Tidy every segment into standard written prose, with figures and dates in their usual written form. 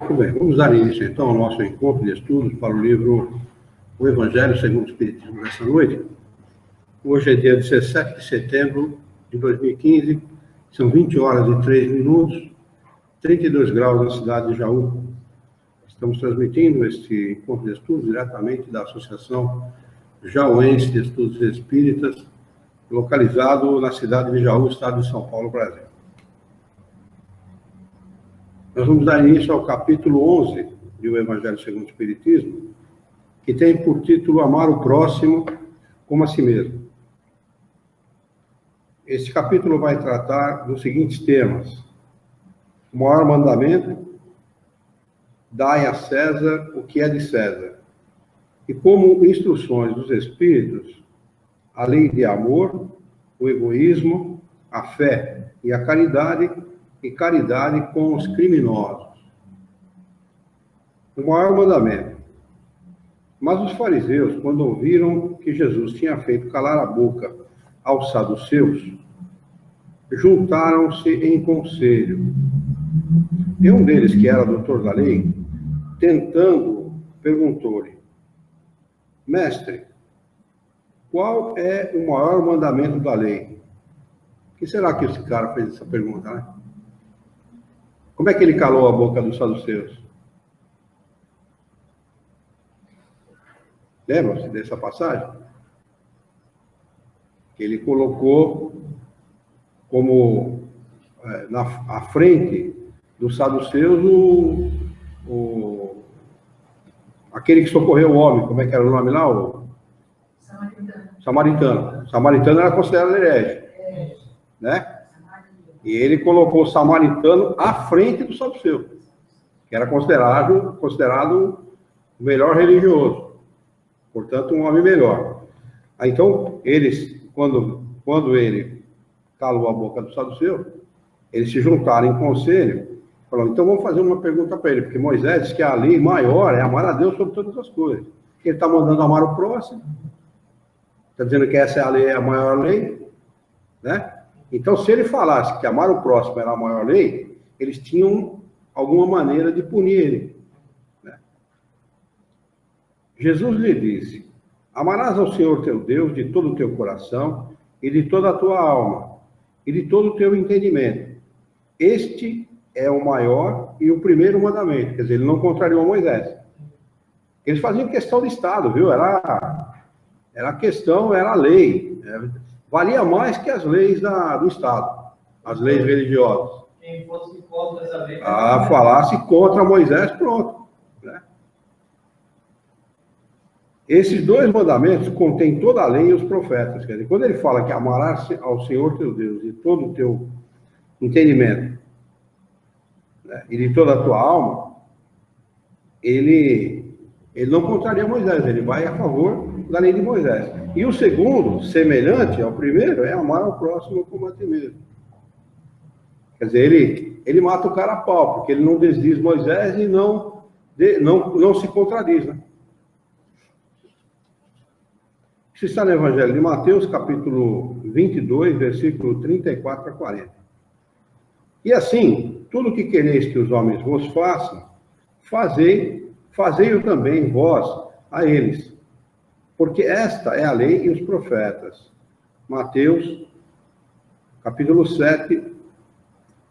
Muito bem, vamos dar início então ao nosso encontro de estudos para o livro O Evangelho segundo o Espiritismo nesta noite. Hoje é dia 17 de setembro de 2015, são 20 horas e 3 minutos, 32 graus na cidade de Jaú. Estamos transmitindo este encontro de estudos diretamente da Associação Jauense de Estudos Espíritas, localizado na cidade de Jaú, estado de São Paulo, Brasil. Nós vamos dar início ao capítulo 11 do Evangelho segundo o Espiritismo, que tem por título Amar o Próximo como a si mesmo. Este capítulo vai tratar dos seguintes temas: o maior mandamento, dai a César o que é de César, e como instruções dos Espíritos, a lei de amor, o egoísmo, a fé e a caridade com os criminosos. O maior mandamento. Mas os fariseus, quando ouviram que Jesus tinha feito calar a boca aos saduceus, juntaram-se em conselho. E um deles, que era doutor da lei, tentando, perguntou-lhe: Mestre, qual é o maior mandamento da lei? Que será que esse cara fez essa pergunta, né? Como é que ele calou a boca dos saduceus? Lembram-se dessa passagem? Que ele colocou como à frente dos saduceus aquele que socorreu o homem. Como é que era o nome lá? O Samaritano. Samaritano era considerado herege, né? E ele colocou o samaritano à frente do saduceu, que era considerado o melhor religioso, portanto, um homem melhor. Então, eles, quando ele calou a boca do saduceu, eles se juntaram em conselho, falaram: então vamos fazer uma pergunta para ele, porque Moisés diz que a lei maior é amar a Deus sobre todas as coisas. Ele está mandando amar o próximo, está dizendo que essa é a maior lei, né? Então, se ele falasse que amar o próximo era a maior lei, eles tinham alguma maneira de punir ele, né? Jesus lhe disse: amarás ao Senhor teu Deus de todo o teu coração e de toda a tua alma e de todo o teu entendimento. Este é o maior e o primeiro mandamento. Quer dizer, ele não contrariou Moisés. Eles faziam questão de Estado, viu? Era a lei. Valia mais que as leis do Estado, as leis religiosas. Quem fosse contra essa lei... falasse contra Moisés, pronto, né? Esses dois mandamentos contêm toda a lei e os profetas. Quer dizer, quando ele fala que amarás ao Senhor teu Deus de todo o teu entendimento, né, e de toda a tua alma, ele não contraria Moisés, ele vai a favor da lei de Moisés. E o segundo, semelhante ao primeiro, é amar ao próximo como a ti mesmo. Quer dizer, ele mata o cara a pau, porque ele não desdiz Moisés e não se contradiz, né? Isso está no Evangelho de Mateus, capítulo 22, versículo 34 a 40. E assim, tudo o que quereis que os homens vos façam, fazei-o também vós a eles, porque esta é a lei e os profetas. Mateus, capítulo 7,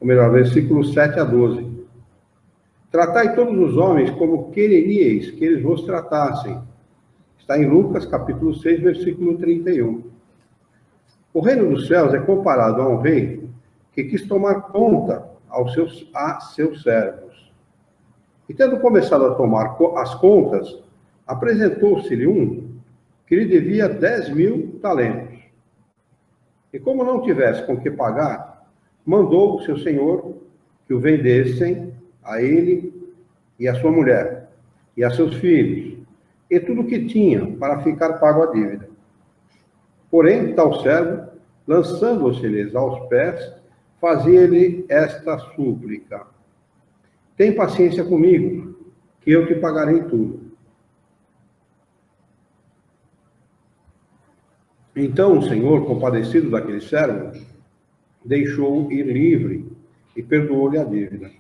ou melhor, versículo 7 a 12. Tratai todos os homens como quereríeis que eles vos tratassem. Está em Lucas, capítulo 6, versículo 31. O reino dos céus é comparado a um rei que quis tomar conta a seus servos. E tendo começado a tomar as contas, apresentou-se-lhe um que lhe devia 10.000 talentos. E como não tivesse com que pagar, mandou o seu senhor que o vendessem a ele e a sua mulher, e a seus filhos, e tudo o que tinha, para ficar pago a dívida. Porém, tal servo, lançando-se-lhes aos pés, fazia-lhe esta súplica: tem paciência comigo, que eu te pagarei tudo. Então o Senhor, compadecido daquele servo, deixou-o ir livre e perdoou-lhe a dívida.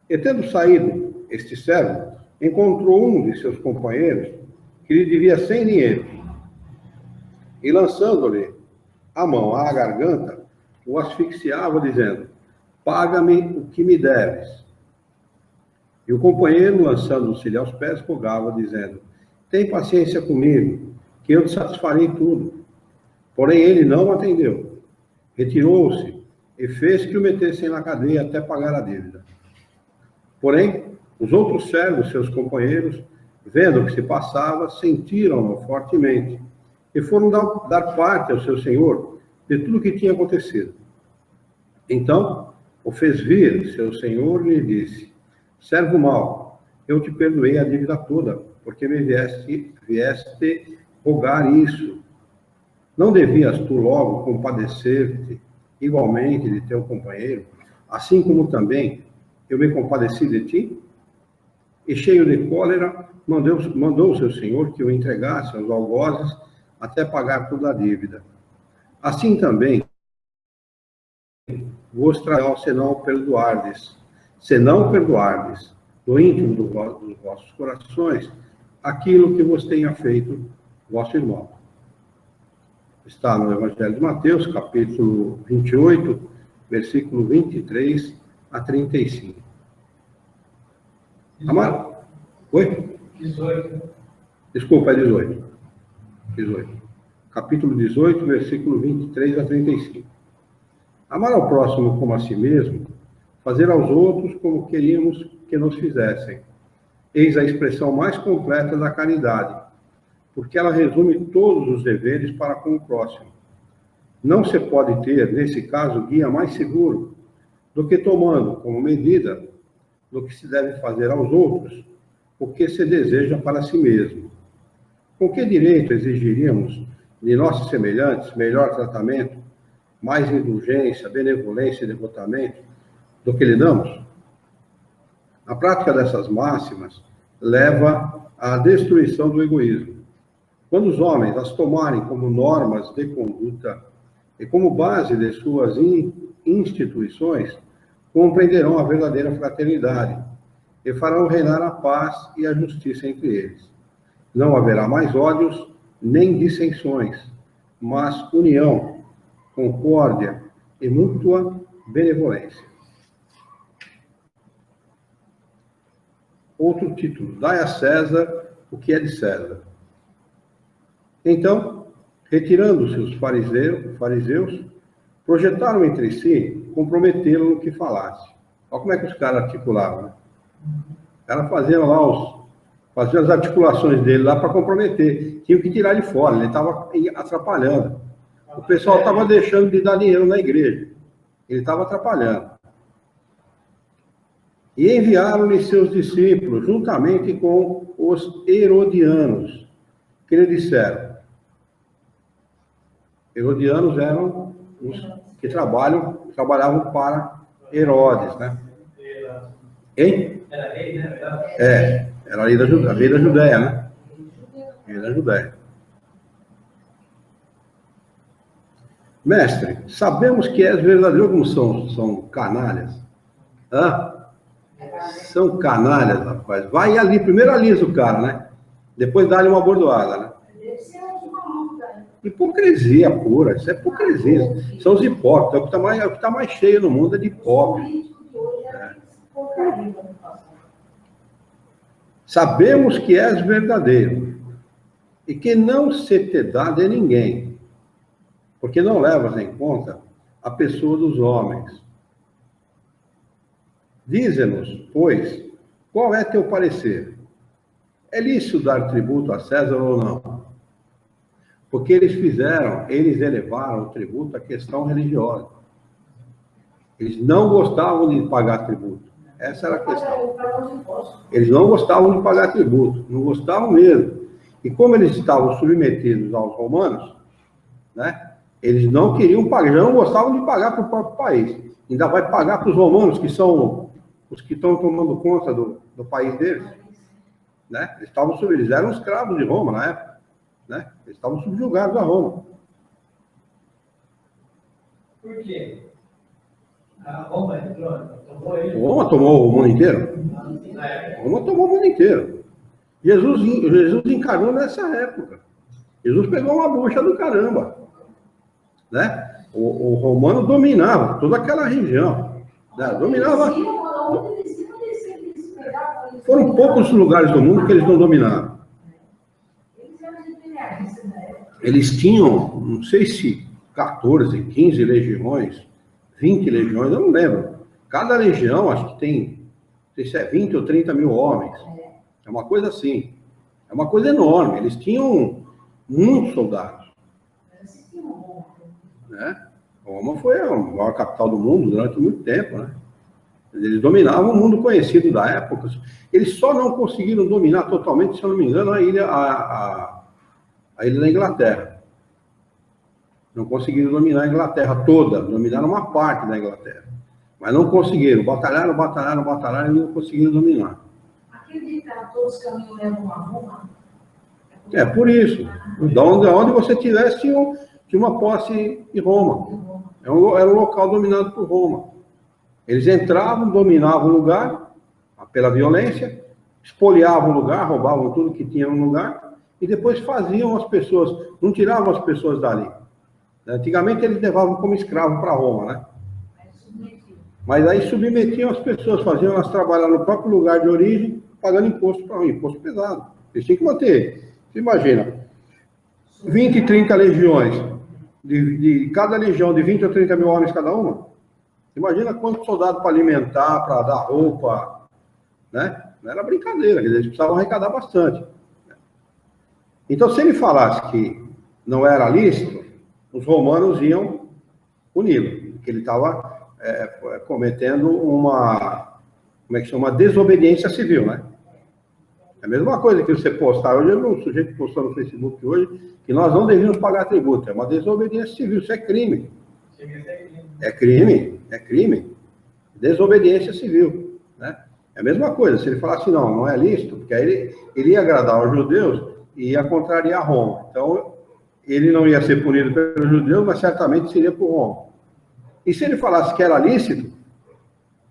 E tendo saído, este servo, encontrou um de seus companheiros que lhe devia 100 dinheiros, e lançando-lhe a mão à garganta, o asfixiava, dizendo: paga-me o que me deves. E o companheiro, lançando-se-lhe aos pés, rogava, dizendo: tem paciência comigo, que eu te satisfarei tudo. Porém ele não atendeu. Retirou-se e fez que o metessem na cadeia até pagar a dívida. Porém, os outros servos, seus companheiros, vendo o que se passava, sentiram-no fortemente e foram dar parte ao seu senhor de tudo o que tinha acontecido. Então, o fez vir seu senhor e lhe disse: servo mau, eu te perdoei a dívida toda, porque me vieste rogar isso. Não devias tu logo compadecer-te igualmente de teu companheiro, assim como também eu me compadeci de ti? E cheio de cólera, mandou seu senhor que o entregasse aos algozes até pagar toda a dívida. Assim também vos trará, se não perdoardes do íntimo dos vossos corações aquilo que vos tenha feito vosso irmão. Está no Evangelho de Mateus, capítulo 28, versículo 23 a 35. Amado? Oi? 18. Desculpa, é 18. 18. Capítulo 18, versículo 23 a 35. Amar ao próximo como a si mesmo, fazer aos outros como queríamos que nos fizessem. Eis a expressão mais completa da caridade, porque ela resume todos os deveres para com o próximo. Não se pode ter, nesse caso, guia mais seguro do que tomando como medida do que se deve fazer aos outros o que se deseja para si mesmo. Com que direito exigiríamos de nossos semelhantes melhor tratamento, mais indulgência, benevolência e devotamento do que lhe damos? A prática dessas máximas leva à destruição do egoísmo. Quando os homens as tomarem como normas de conduta e como base de suas instituições, compreenderão a verdadeira fraternidade e farão reinar a paz e a justiça entre eles. Não haverá mais ódios nem dissensões, mas união, concórdia e mútua benevolência. Outro título: dai a César o que é de César. Então, retirando-se os fariseus, projetaram entre si comprometê-lo no que falasse. Olha como é que os caras articulavam, né? O cara fazia as articulações dele lá para comprometer. Tinha que tirar de fora, ele estava atrapalhando. O pessoal estava deixando de dar dinheiro na igreja. Ele estava atrapalhando. E enviaram-lhe seus discípulos, juntamente com os herodianos, que lhe disseram. Herodianos eram os que trabalhavam para Herodes, né? Hein? Era rei, né? Era a lei da Judéia, né? Rei da Judéia. Mestre, sabemos que és verdadeiro. Como são canalhas? São canalhas, rapaz. Vai ali, primeiro alisa o cara, né? Depois dá-lhe uma bordoada, né? Hipocrisia pura, isso é hipocrisia. São os hipócritas. O que está mais cheio no mundo é de hipócritas. Sabemos que és verdadeiro e que não se te dá de ninguém, porque não levas em conta a pessoa dos homens. Dize-nos, pois, qual é teu parecer? É lícito dar tributo a César ou não? Porque eles elevaram o tributo à questão religiosa. Eles não gostavam de pagar tributo. Essa era a questão. Eles não gostavam de pagar tributo, não gostavam mesmo. E como eles estavam submetidos aos romanos, né, eles não queriam pagar, já não gostavam de pagar para o próprio país. Ainda vai pagar para os romanos, que são os que estão tomando conta do país deles. Né? Eles eram escravos de Roma na época. Né? Eles estavam subjugados a Roma. Por quê? A Roma entrou, tomou ele. Roma tomou o mundo inteiro? Roma tomou o mundo inteiro. Jesus encarnou nessa época. Jesus pegou uma bucha do caramba, né? O romano dominava toda aquela região, né? Dominava. Foram poucos lugares do mundo que eles não dominaram. Eles tinham, não sei se 14, 15 legiões, 20 legiões, eu não lembro. Cada legião, acho que tem, não sei se é 20 ou 30 mil homens. É uma coisa assim. É uma coisa enorme. Eles tinham muitos soldados. Né? Roma foi a maior capital do mundo durante muito tempo, né? Eles dominavam o mundo conhecido da época. Eles só não conseguiram dominar totalmente, se eu não me engano, a ilha da Inglaterra. Não conseguiram dominar a Inglaterra toda, dominaram uma parte da Inglaterra. Mas não conseguiram, batalharam e não conseguiram dominar. Acreditar que todos os caminhos levam a Roma? É por isso. De onde você tivesse, tinha uma posse em Roma. Era um local dominado por Roma. Eles entravam, dominavam o lugar pela violência, espoliavam o lugar, roubavam tudo que tinha no lugar, e depois faziam as pessoas, não tiravam as pessoas dali. Antigamente eles levavam como escravo para Roma, né? Mas aí submetiam as pessoas, faziam elas trabalhar no próprio lugar de origem, pagando imposto para imposto pesado. Eles tinham que manter. Você imagina, 20, 30 legiões, de cada legião de 20 ou 30 mil homens cada uma. Imagina quantos soldados para alimentar, para dar roupa, né? Não era brincadeira, eles precisavam arrecadar bastante. Então, se ele falasse que não era lícito, os romanos iam puni-lo, porque ele estava cometendo uma desobediência civil, né? É a mesma coisa que você postar hoje, um sujeito postou no Facebook hoje, que nós não devíamos pagar tributo, é uma desobediência civil, isso é crime. É crime. Desobediência civil, né? É a mesma coisa, se ele falasse não é lícito, porque aí ele ia agradar aos judeus e ia contrariar Roma. Então, ele não ia ser punido pelos judeus, mas certamente seria por Roma. E se ele falasse que era lícito,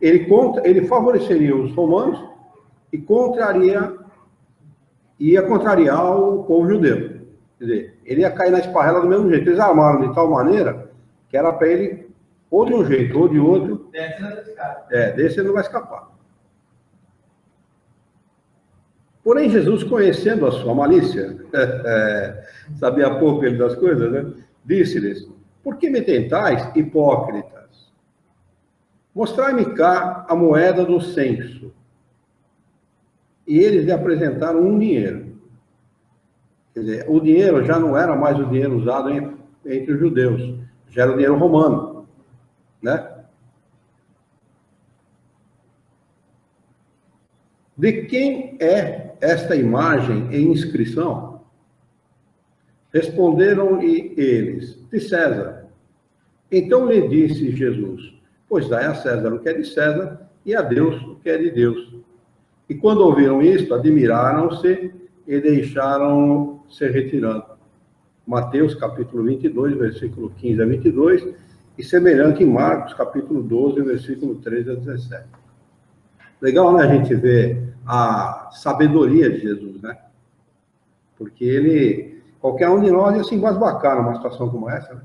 ele favoreceria os romanos e ia contrariar o povo judeu. Quer dizer, ele ia cair na esparrela do mesmo jeito. Eles armaram de tal maneira que era para ele, ou de um jeito ou de outro, desse ele não vai escapar. Porém, Jesus, conhecendo a sua malícia, sabia pouco ele das coisas, né? Disse-lhes: por que me tentais, hipócritas? Mostrai-me cá a moeda do censo. E eles lhe apresentaram um dinheiro. Quer dizer, o dinheiro já não era mais o dinheiro usado entre os judeus, já era o dinheiro romano, né? De quem é esta imagem e inscrição? Responderam-lhe eles: de César. Então lhe disse Jesus: pois dai a César o que é de César e a Deus o que é de Deus. E quando ouviram isto, admiraram-se e deixaram se retirando. Mateus capítulo 22, versículo 15 a 22, e semelhante em Marcos capítulo 12, versículo 13 a 17. Legal, né, a gente ver a sabedoria de Jesus, né? Porque qualquer um de nós ia se embasbacar numa situação como essa, né?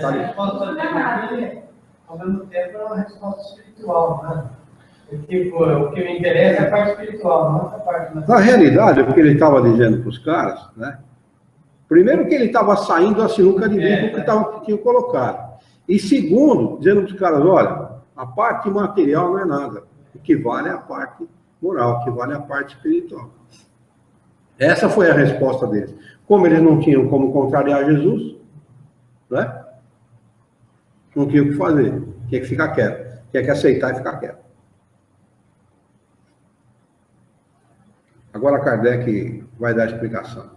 A resposta dele, ao mesmo tempo, é uma resposta espiritual, né? Tipo, o que me interessa é a parte espiritual, não a parte... Na realidade, o que ele estava dizendo para os caras, né? Primeiro que ele estava saindo da sinuca de bico que tinham colocado. E segundo, dizendo para os caras: olha, a parte material não é nada. O que vale é a parte moral, o que vale é a parte espiritual. Essa foi a resposta deles. Como eles não tinham como contrariar Jesus, né? Não tinha o que fazer. Tinha que ficar quieto. Tinha que aceitar e ficar quieto. Agora Kardec vai dar a explicação.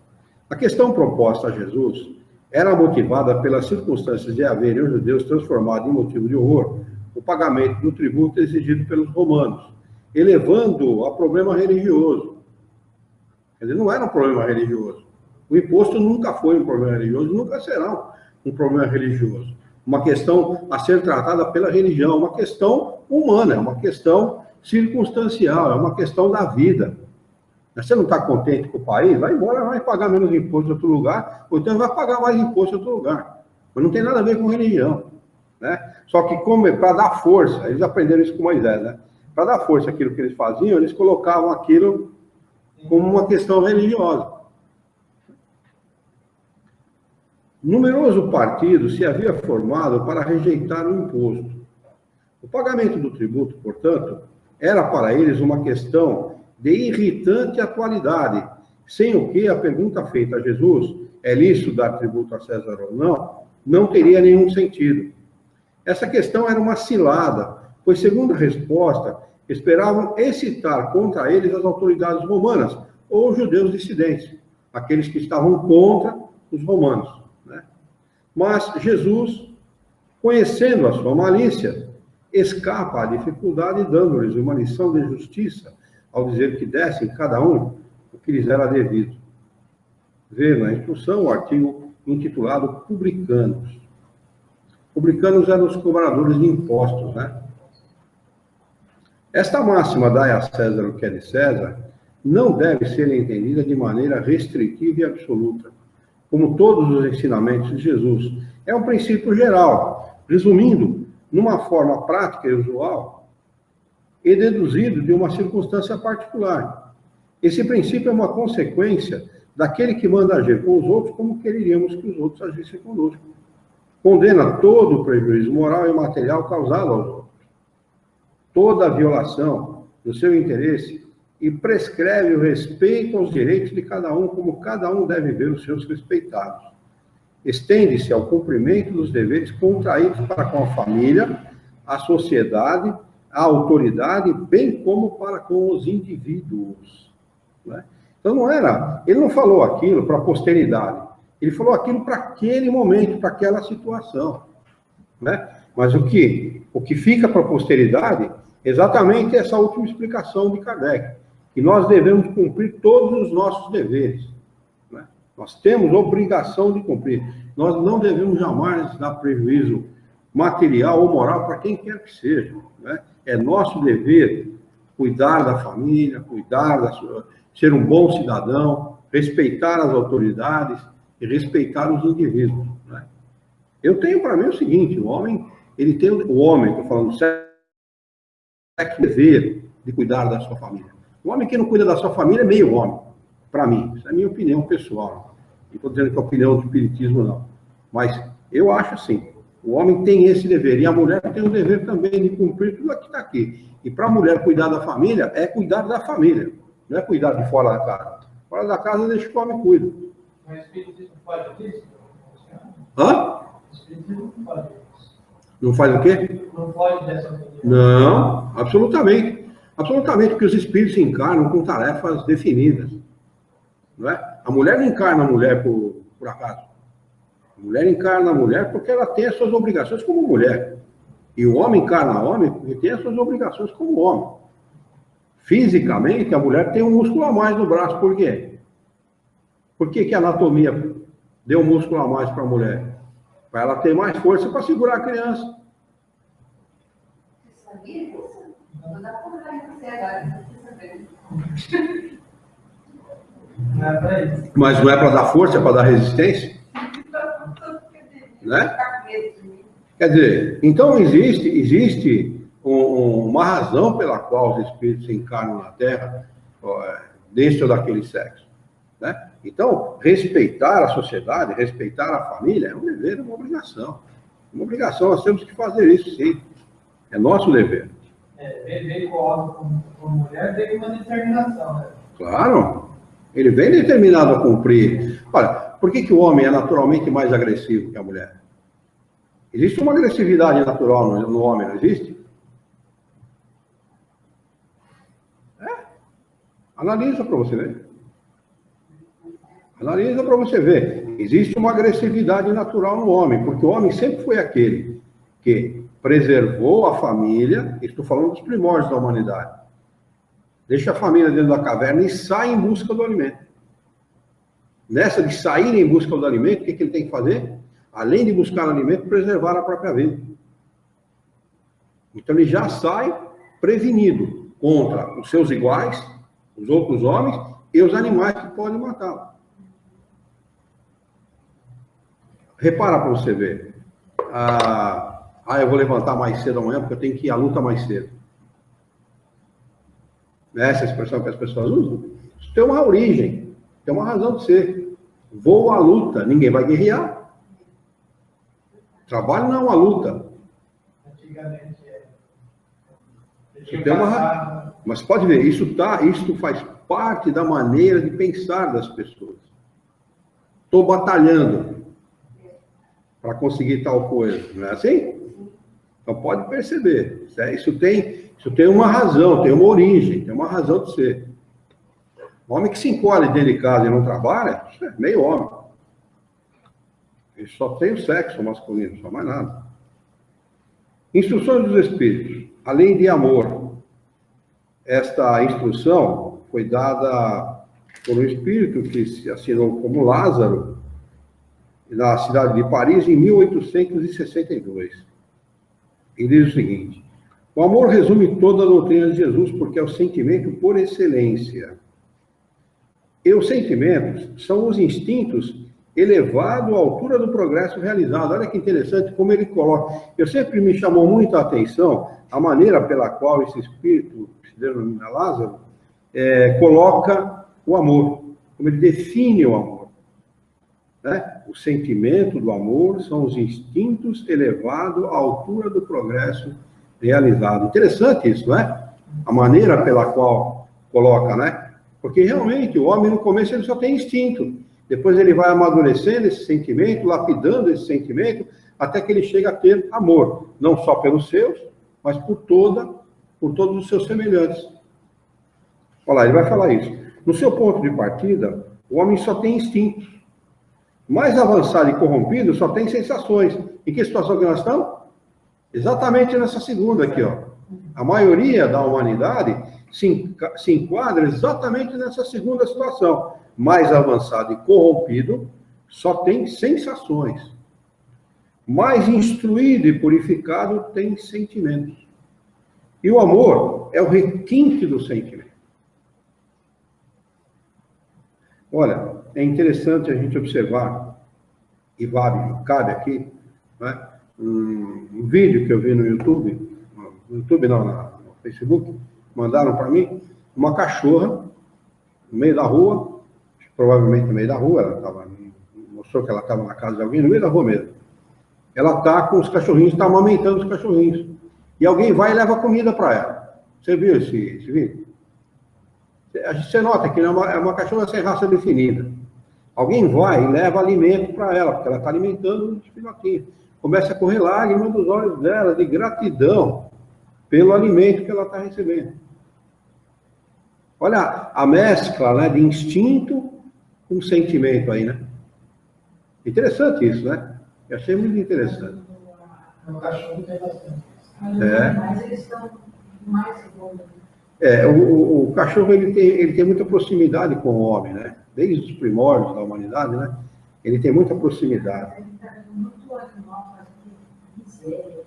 A questão proposta a Jesus era motivada pelas circunstâncias de haverem os judeus transformado em motivo de horror o pagamento do tributo exigido pelos romanos, elevando a problema religioso. Quer dizer, não era um problema religioso. O imposto nunca foi um problema religioso, nunca será um problema religioso. uma questão a ser tratada pela religião, uma questão humana, é uma questão circunstancial, é uma questão da vida. Você não está contente com o país? Vai embora, vai pagar menos imposto em outro lugar, ou então vai pagar mais imposto em outro lugar. Mas não tem nada a ver com religião, né? Só que como para dar força, eles aprenderam isso com Moisés, né? Para dar força àquilo que eles faziam, eles colocavam aquilo como uma questão religiosa. Numeroso partido se havia formado para rejeitar o imposto. O pagamento do tributo, portanto, era para eles uma questão de irritante atualidade, sem o que a pergunta feita a Jesus, é lícito dar tributo a César ou não, não teria nenhum sentido. Essa questão era uma cilada, pois, segundo a resposta, esperavam excitar contra eles as autoridades romanas, ou os judeus dissidentes, aqueles que estavam contra os romanos, né? Mas Jesus, conhecendo a sua malícia, escapa à dificuldade, dando-lhes uma lição de justiça, ao dizer que dessem cada um o que lhes era devido. Vê na instrução o artigo intitulado Publicanos. Publicanos eram os cobradores de impostos, né? Esta máxima, dai a César o que é de César, não deve ser entendida de maneira restritiva e absoluta, como todos os ensinamentos de Jesus. É um princípio geral, resumindo, numa forma prática e usual, e deduzido de uma circunstância particular. Esse princípio é uma consequência daquele que manda agir com os outros como quereríamos que os outros agissem conosco. Condena todo o prejuízo moral e material causado aos outros, toda a violação do seu interesse, e prescreve o respeito aos direitos de cada um, como cada um deve ver os seus respeitados. Estende-se ao cumprimento dos deveres contraídos para com a família, a sociedade, a autoridade, bem como para com os indivíduos, né? Então não era, ele não falou aquilo para a posteridade, ele falou aquilo para aquele momento, para aquela situação, né? Mas o que fica para a posteridade é exatamente essa última explicação de Kardec, que nós devemos cumprir todos os nossos deveres, né? Nós temos obrigação de cumprir. Nós não devemos jamais dar prejuízo material ou moral para quem quer que seja, né? É nosso dever cuidar da família, cuidar da sua, ser um bom cidadão, respeitar as autoridades e respeitar os indivíduos, né? Eu tenho para mim o seguinte: o homem, ele tem o homem, estou falando sério, dever de cuidar da sua família. O homem que não cuida da sua família é meio homem, para mim. Isso é a minha opinião pessoal. Não estou dizendo que é a opinião do espiritismo, não. Mas eu acho assim, o homem tem esse dever, e a mulher tem o dever também de cumprir tudo o que está aqui. E para a mulher cuidar da família, é cuidar da família, não é cuidar de fora da casa. Fora da casa, deixa que o homem cuida. Mas o espiritismo pode isso? Hã? O espiritismo não pode isso. Não faz o quê? Não pode dessa maneira. Não, absolutamente. Absolutamente, porque os espíritos encarnam com tarefas definidas, não é? A mulher não encarna a mulher por acaso. A mulher encarna a mulher porque ela tem as suas obrigações como mulher. E o homem encarna o homem porque tem as suas obrigações como homem. Fisicamente, a mulher tem um músculo a mais no braço. Por quê? Por que a anatomia deu um músculo a mais para a mulher? Para ela ter mais força para segurar a criança. Você sabia disso? Não dá para falar em você agora, você saber. Não é para isso. Mas não é para dar força, é para dar resistência? Né? Quer dizer, então existe uma razão pela qual os espíritos se encarnam na Terra, deste ou daquele sexo, né? Então, respeitar a sociedade, respeitar a família é um dever, é uma obrigação. Uma obrigação, nós temos que fazer isso, sim. É nosso dever. Veio com o homem como mulher, veio uma determinação, né? Claro, ele vem determinado a cumprir. Olha, por que o homem é naturalmente mais agressivo que a mulher? Existe uma agressividade natural no homem, não existe? Analisa para você ver. Analisa para você ver. Existe uma agressividade natural no homem, porque o homem sempre foi aquele que preservou a família, estou falando dos primórdios da humanidade. Deixa a família dentro da caverna e sai em busca do alimento. Nessa de sair em busca do alimento, o que ele tem que fazer? além de buscar alimento, preservar a própria vida. Então ele já sai prevenido contra os seus iguais, os outros homens e os animais que podem matá-lo. Repara para você ver. Eu vou levantar mais cedo amanhã porque eu tenho que ir à luta mais cedo. Essa expressão que as pessoas usam? Isso tem uma origem, tem uma razão de ser. Vou à luta, ninguém vai guerrear. Trabalho não é uma luta. Antigamente Tem uma... Mas pode ver, isso faz parte da maneira de pensar das pessoas. Estou batalhando para conseguir tal coisa, não é assim? Então pode perceber, isso tem uma razão, tem uma origem, tem uma razão de ser. O homem que se encolhe dentro de casa e não trabalha, isso é meio homem. Ele só tem o sexo masculino, só mais nada. Instruções dos Espíritos, a lei de amor. Esta instrução foi dada por um espírito que se assinou como Lázaro, na cidade de Paris, em 1862. Ele diz o seguinte: o amor resume toda a doutrina de Jesus, porque é o sentimento por excelência. E os sentimentos são os instintos elevados à altura do progresso realizado. Olha que interessante como ele coloca. Eu sempre me chamou muita atenção a maneira pela qual esse espírito, que se denomina Lázaro, coloca o amor, como ele define o amor. Né? O sentimento do amor são os instintos elevados à altura do progresso realizado. Interessante isso, né? A maneira pela qual coloca, né? Porque realmente o homem no começo ele só tem instinto. Depois ele vai amadurecendo esse sentimento, lapidando esse sentimento, até que ele chega a ter amor. Não só pelos seus, mas por todos os seus semelhantes. Olha lá, ele vai falar isso. No seu ponto de partida, o homem só tem instinto. Mais avançado e corrompido só tem sensações. Em que situação que nós estamos? Exatamente nessa segunda aqui, ó. A maioria da humanidade se enquadra exatamente nessa segunda situação. Mais avançado e corrompido só tem sensações. Mais instruído e purificado tem sentimentos. E o amor é o requinte do sentimento. Olha, é interessante a gente observar, e cabe aqui, né, um vídeo que eu vi no YouTube, no Facebook, mandaram para mim, uma cachorra no meio da rua, provavelmente no meio da rua, mostrou que ela estava na casa de alguém, no meio da rua mesmo. Ela está com os cachorrinhos, está amamentando os cachorrinhos. E alguém vai e leva comida para ela. Você viu esse vídeo? Você nota que é uma cachorra sem raça definida. Alguém vai e leva alimento para ela, porque ela está alimentando os filhotinhos. Começa a correr lágrimas dos olhos dela, de gratidão pelo alimento que ela está recebendo. Olha a mescla, né, de instinto com sentimento aí, né? Interessante isso, né? Eu achei muito interessante. No cachorro tem bastante. Mas eles estão mais evoluídos. O cachorro ele tem muita proximidade com o homem, né? Desde os primórdios da humanidade, né? Ele tem muita proximidade. Ele está muito animal, mas que miséria.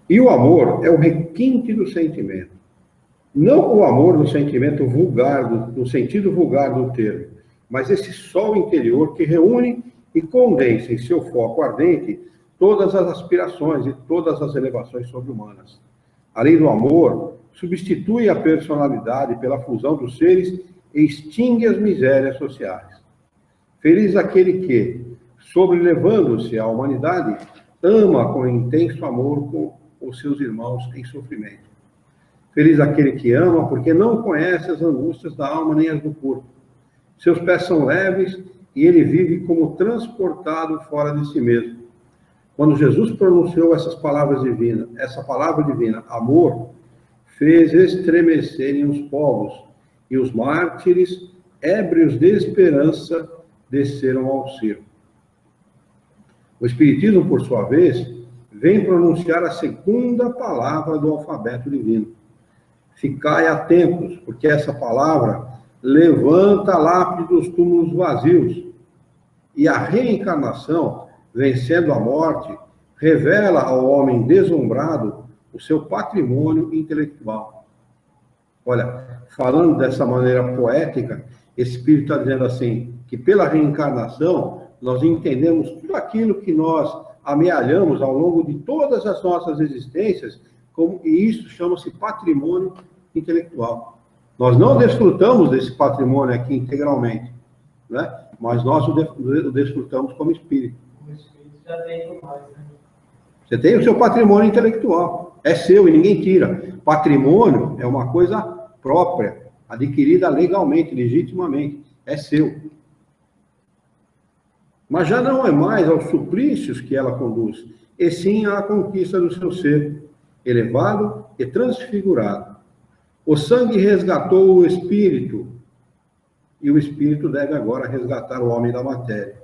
E o amor é o requinte do sentimento. Não o amor no sentimento vulgar, no sentido vulgar do termo, mas esse sol interior que reúne e condensa em seu foco ardente todas as aspirações e todas as elevações sobre-humanas. A lei do amor substitui a personalidade pela fusão dos seres e extingue as misérias sociais. Feliz aquele que, sobrelevando-se à humanidade, ama com intenso amor com os seus irmãos em sofrimento. Feliz aquele que ama, porque não conhece as angústias da alma nem as do corpo. Seus pés são leves e ele vive como transportado fora de si mesmo. Quando Jesus pronunciou essa palavra divina, amor, fez estremecerem os povos, e os mártires, ébrios de esperança, desceram ao circo. O Espiritismo, por sua vez, vem pronunciar a segunda palavra do alfabeto divino. Ficai atentos, porque essa palavra levanta a lápide dos túmulos vazios. E a reencarnação, vencendo a morte, revela ao homem deslumbrado o seu patrimônio intelectual. Olha, falando dessa maneira poética, esse Espírito está dizendo assim, que pela reencarnação, nós entendemos tudo aquilo que nós amealhamos ao longo de todas as nossas existências, e isso chama-se patrimônio intelectual. Nós não desfrutamos desse patrimônio aqui integralmente, né? Mas nós o desfrutamos como espírito. O espírito já tem por nós, né? Você tem o seu patrimônio intelectual, é seu e ninguém tira. Patrimônio é uma coisa própria, adquirida legalmente, legitimamente, é seu. Mas já não é mais aos suplícios que ela conduz, e sim à conquista do seu ser, elevado e transfigurado. O sangue resgatou o espírito, e o espírito deve agora resgatar o homem da matéria.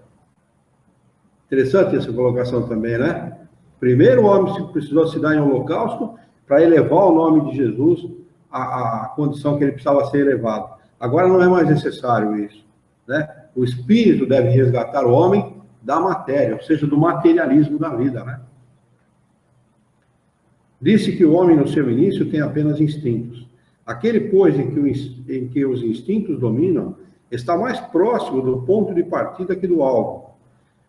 Interessante essa colocação também, né? Primeiro o homem precisou se dar em holocausto para elevar o nome de Jesus à condição que ele precisava ser elevado. Agora não é mais necessário isso, né? O espírito deve resgatar o homem da matéria, ou seja, do materialismo da vida, né? Disse que o homem no seu início tem apenas instintos. Aquele, pois, em que os instintos dominam, está mais próximo do ponto de partida que do alvo.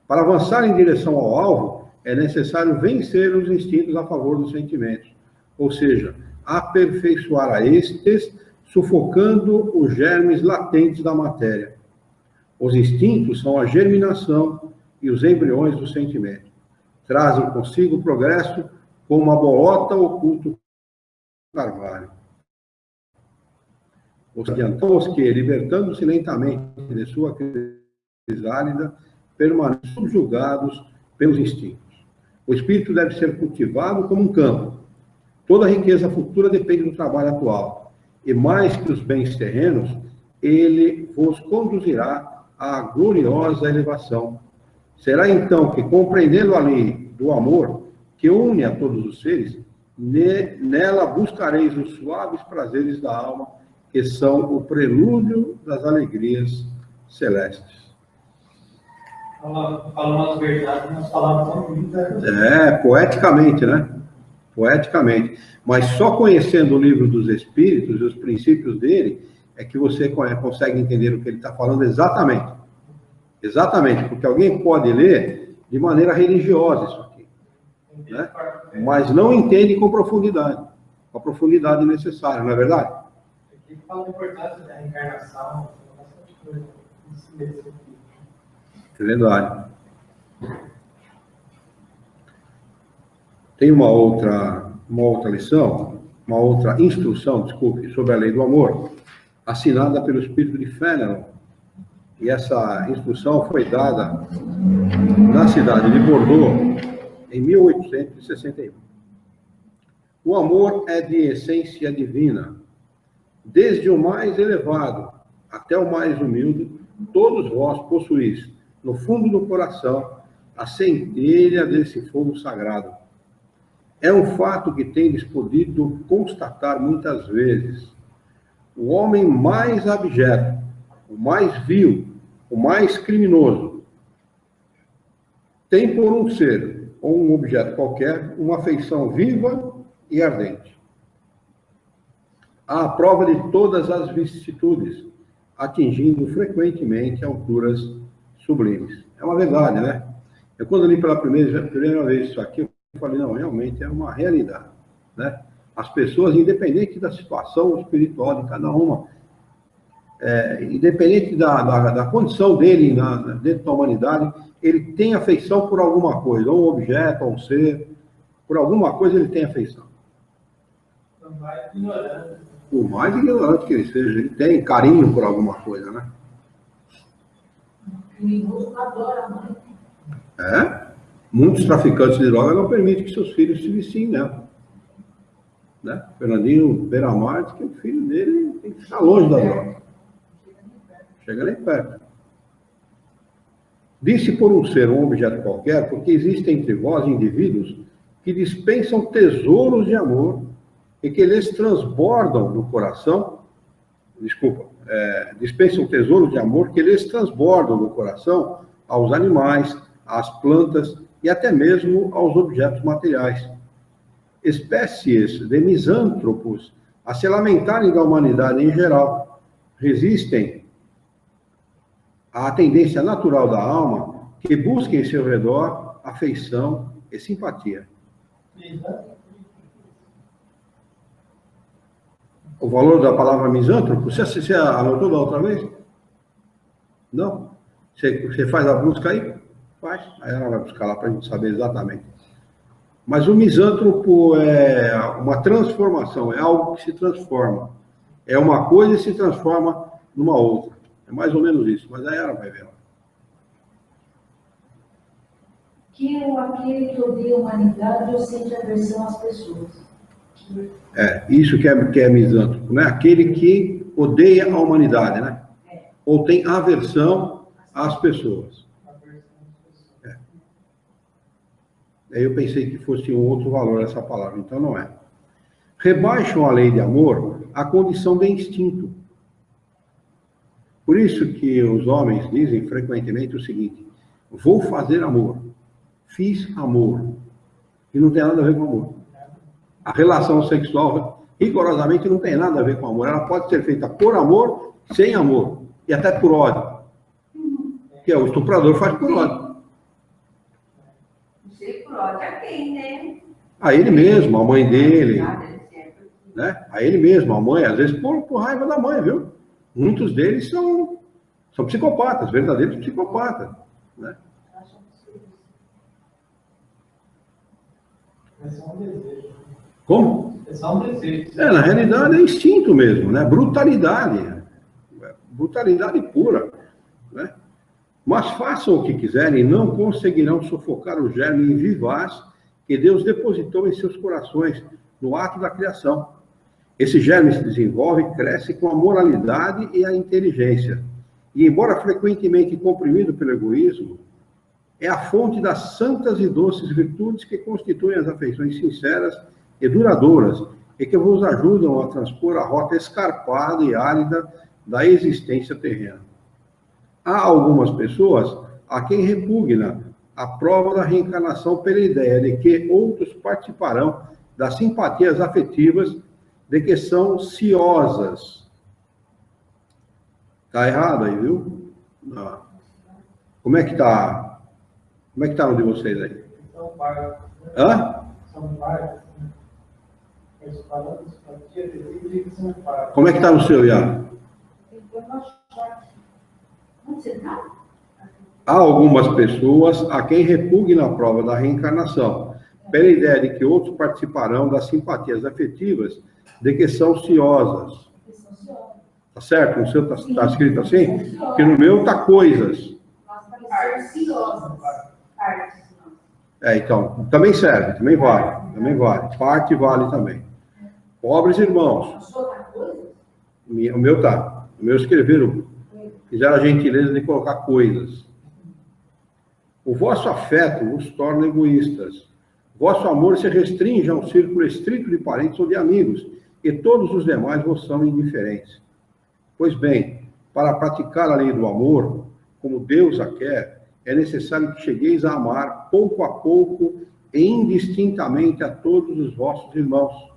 Para avançar em direção ao alvo, é necessário vencer os instintos a favor dos sentimentos, ou seja, aperfeiçoar a estes, sufocando os germes latentes da matéria. Os instintos são a germinação e os embriões do sentimento. Trazem consigo o progresso como uma bolota oculta no carvalho. Os que, libertando-se lentamente de sua crisálida, permanecem subjugados pelos instintos. O espírito deve ser cultivado como um campo. Toda a riqueza futura depende do trabalho atual. E mais que os bens terrenos, ele vos conduzirá à gloriosa elevação. Será então que, compreendendo a lei do amor, que une a todos os seres, nela buscareis os suaves prazeres da alma, que são o prelúdio das alegrias celestes. Falando as verdades, nós falamos tão bonito, poeticamente, né? Poeticamente. Mas só conhecendo o livro dos Espíritos e os princípios dele, é que você consegue entender o que ele está falando exatamente. Exatamente, porque alguém pode ler de maneira religiosa isso aqui, né? Mas não entende com a profundidade necessária, não é verdade? Aqui fala a importância da reencarnação, bastante coisa nesse mês aqui. É verdade. Tem uma outra lição, uma outra instrução, desculpe, sobre a lei do amor, assinada pelo espírito de Fénelon. E essa instrução foi dada na cidade de Bordeaux, em 1861. O amor é de essência divina. Desde o mais elevado até o mais humilde, todos vós possuís, no fundo do coração, a centelha desse fogo sagrado. É um fato que tendes podido constatar muitas vezes. O homem mais abjeto, o mais vil, o mais criminoso, tem por um ser, ou um objeto qualquer, uma afeição viva e ardente. À prova de todas as vicissitudes, atingindo frequentemente alturas sublimes. É uma verdade, né? Eu, quando li pela primeira vez isso aqui, eu falei, não, realmente é uma realidade, né? As pessoas, independente da situação espiritual de cada uma, independente da condição dele dentro da humanidade, ele tem afeição por alguma coisa, ou um objeto, ou um ser, por alguma coisa ele tem afeição. Por mais ignorante que ele seja, ele tem carinho por alguma coisa, né? Muitos traficantes de droga não permitem que seus filhos se viciem nela. Né? Fernandinho Beiramar diz que o filho dele tem que ficar longe da droga. Chega nem perto. Disse por um ser, um objeto qualquer, porque existem entre vós indivíduos que dispensam tesouros de amor e que lhes transbordam no coração dispensam tesouros de amor que eles transbordam no coração aos animais, às plantas e até mesmo aos objetos materiais. Espécies de misântropos a se lamentarem da humanidade em geral, resistem à tendência natural da alma que busca em seu redor afeição e simpatia. O valor da palavra misântropo, você anotou da outra vez? Não? Você faz a busca aí? Faz. Aí ela vai buscar lá para a gente saber exatamente. Mas o misântropo é uma transformação, é algo que se transforma. É uma coisa e se transforma numa outra. É mais ou menos isso, mas aí ela vai ver. Aquele que odeia a humanidade ou sente aversão às pessoas. Isso que é misântropo, né? Aquele que odeia a humanidade, né? Ou tem aversão às pessoas. Aí eu pensei que fosse um outro valor essa palavra, então não é. Rebaixam a lei de amor à condição de instinto. Por isso que os homens dizem frequentemente o seguinte: vou fazer amor, fiz amor, e não tem nada a ver com amor. A relação sexual, rigorosamente, não tem nada a ver com amor. Ela pode ser feita por amor, sem amor, e até por ódio. Que é o estuprador faz por ódio. Por ódio a quem, né? A ele mesmo, a mãe dele. Né? A ele mesmo, a mãe, às vezes por raiva da mãe, viu? Muitos deles são psicopatas, verdadeiros psicopatas. Né? É só um desejo. Como? É só um desejo. Na realidade é instinto mesmo, né? Brutalidade. Brutalidade pura. Né? Mas façam o que quiserem, não conseguirão sufocar o germe vivaz que Deus depositou em seus corações no ato da criação. Esse germe se desenvolve e cresce com a moralidade e a inteligência. E, embora frequentemente comprimido pelo egoísmo, é a fonte das santas e doces virtudes que constituem as afeições sinceras e duradouras e que vos ajudam a transpor a rota escarpada e árida da existência terrena. Há algumas pessoas a quem repugna a prova da reencarnação pela ideia de que outros participarão das simpatias afetivas de que são ciosas. Está errado aí, viu? Não. Como é que está? Como é que está no de vocês aí? São vários. Hã? São vários. Como é que está no seu, Ian? Onde você está? Há algumas pessoas a quem repugna a prova da reencarnação, pela ideia de que outros participarão das simpatias afetivas de que são ciosas. Tá certo? No seu está escrito assim? Porque no meu está coisas. Então, também serve, também vale. Também vale. Parte vale também. Pobres irmãos. O meu tá. O meu escreveram, fizeram a gentileza de colocar coisas. O vosso afeto vos torna egoístas. Vosso amor se restringe a um círculo estrito de parentes ou de amigos, e todos os demais vos são indiferentes. Pois bem, para praticar a lei do amor, como Deus a quer, é necessário que chegueis a amar pouco a pouco e indistintamente a todos os vossos irmãos.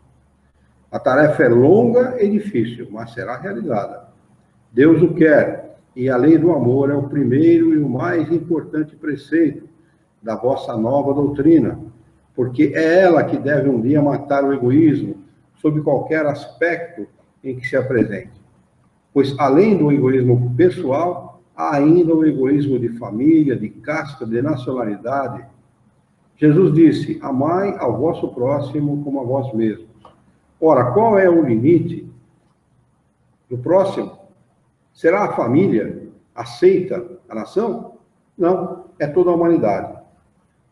A tarefa é longa e difícil, mas será realizada. Deus o quer, e a lei do amor é o primeiro e o mais importante preceito da vossa nova doutrina, porque é ela que deve um dia matar o egoísmo, sob qualquer aspecto em que se apresente. Pois, além do egoísmo pessoal, há ainda o egoísmo de família, de casta, de nacionalidade. Jesus disse: amai ao vosso próximo como a vós mesmos. Ora, qual é o limite do próximo? Será a família? Aceita a nação? Não, é toda a humanidade.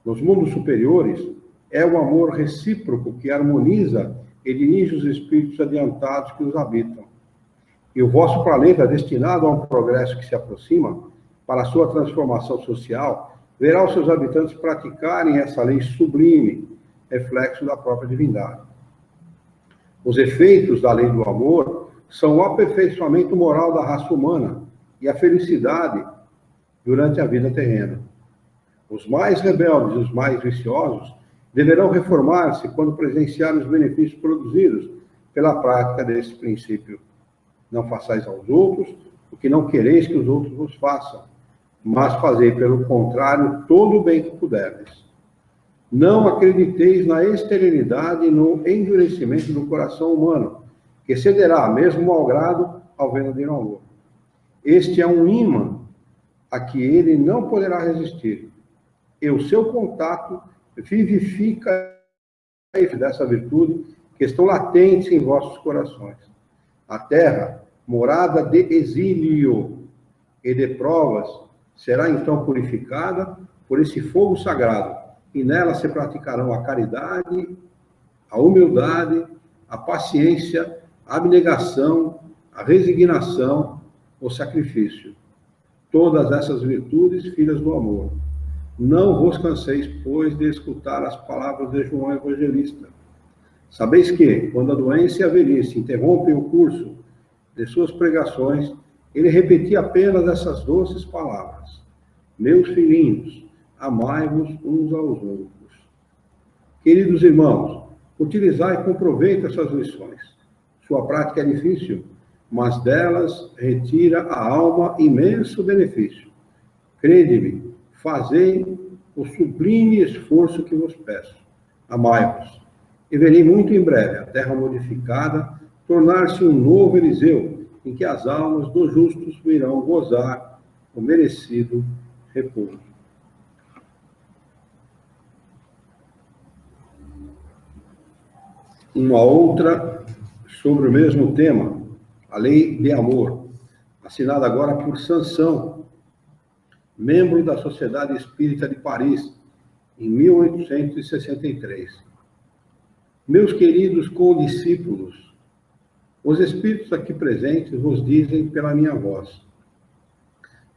Nos mundos superiores, é o amor recíproco que harmoniza e dirige os espíritos adiantados que os habitam. E o vosso planeta, destinado a um progresso que se aproxima, para a sua transformação social, verá os seus habitantes praticarem essa lei sublime, reflexo da própria divindade. Os efeitos da lei do amor são o aperfeiçoamento moral da raça humana e a felicidade durante a vida terrena. Os mais rebeldes e os mais viciosos deverão reformar-se quando presenciarem os benefícios produzidos pela prática desse princípio. Não façais aos outros o que não quereis que os outros vos façam, mas fazei, pelo contrário, todo o bem que puderdes. Não acrediteis na esterilidade e no endurecimento do coração humano, que cederá, mesmo ao grado, ao verdadeiro amor. Este é um ímã a que ele não poderá resistir, e o seu contato vivifica dessa virtude que estão latentes em vossos corações. A terra, morada de exílio e de provas, será então purificada por esse fogo sagrado, e nela se praticarão a caridade, a humildade, a paciência, a abnegação, a resignação, o sacrifício. Todas essas virtudes, filhas do amor. Não vos canseis, pois, de escutar as palavras de João Evangelista. Sabeis que, quando a doença e a velhice interrompem o curso de suas pregações, ele repetia apenas essas doces palavras: meus filhinhos, amai-vos uns aos outros. Queridos irmãos, utilizai com proveito essas lições. Sua prática é difícil, mas delas retira a alma imenso benefício. Crede-me, fazei o sublime esforço que vos peço. Amai-vos. E verei muito em breve a terra modificada tornar-se um novo Eliseu, em que as almas dos justos virão gozar o merecido repouso. Uma outra sobre o mesmo tema, a Lei de Amor, assinada agora por Sansão, membro da Sociedade Espírita de Paris, em 1863. Meus queridos condiscípulos, os espíritos aqui presentes vos dizem pela minha voz: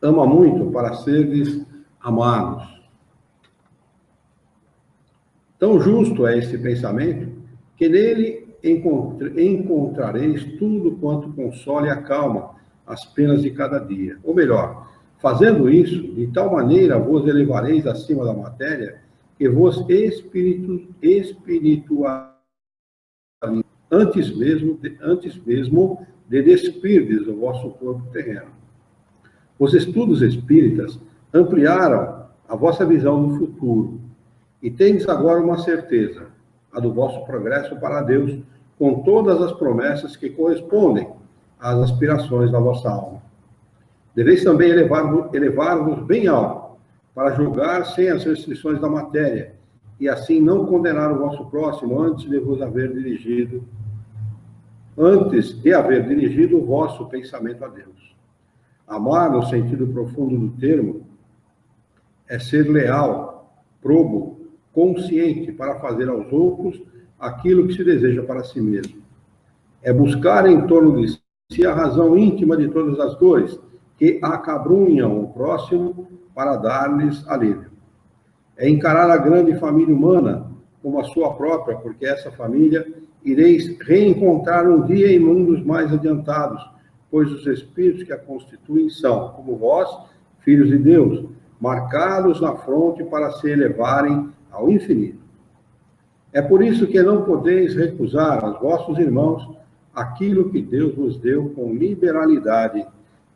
ama muito para seres amados. Tão justo é esse pensamento, que nele encontrareis tudo quanto console e acalma as penas de cada dia. Ou melhor, fazendo isso, de tal maneira vos elevareis acima da matéria, que vos espiritualizareis antes mesmo de despirdes o vosso corpo terreno. Os estudos espíritas ampliaram a vossa visão do futuro, e tendes agora uma certeza, a do vosso progresso para Deus, com todas as promessas que correspondem às aspirações da vossa alma. Deveis também elevar-vos bem alto, para julgar sem as restrições da matéria, e assim não condenar o vosso próximo antes de haver dirigido o vosso pensamento a Deus. Amar, no sentido profundo do termo, é ser leal, probo, consciente para fazer aos outros aquilo que se deseja para si mesmo. É buscar em torno de si a razão íntima de todas as dores que acabrunham o próximo para dar-lhes alívio. É encarar a grande família humana como a sua própria, porque essa família ireis reencontrar um dia em mundos mais adiantados, pois os espíritos que a constituem são, como vós, filhos de Deus, marcados na fronte para se elevarem ao infinito. É por isso que não podeis recusar aos vossos irmãos aquilo que Deus vos deu com liberalidade,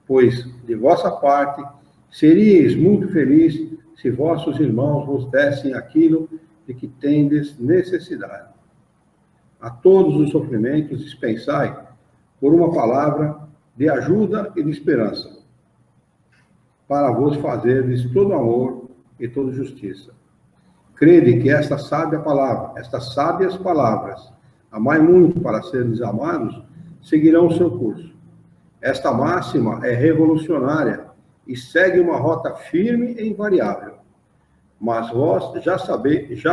pois, de vossa parte, seríeis muito felizes se vossos irmãos vos dessem aquilo de que tendes necessidade. A todos os sofrimentos dispensai por uma palavra de ajuda e de esperança, para vos fazerdes todo amor e toda justiça. Crede que estas sábias palavras, amai muito para seres amados, seguirão o seu curso. Esta máxima é revolucionária e segue uma rota firme e invariável. Mas vós já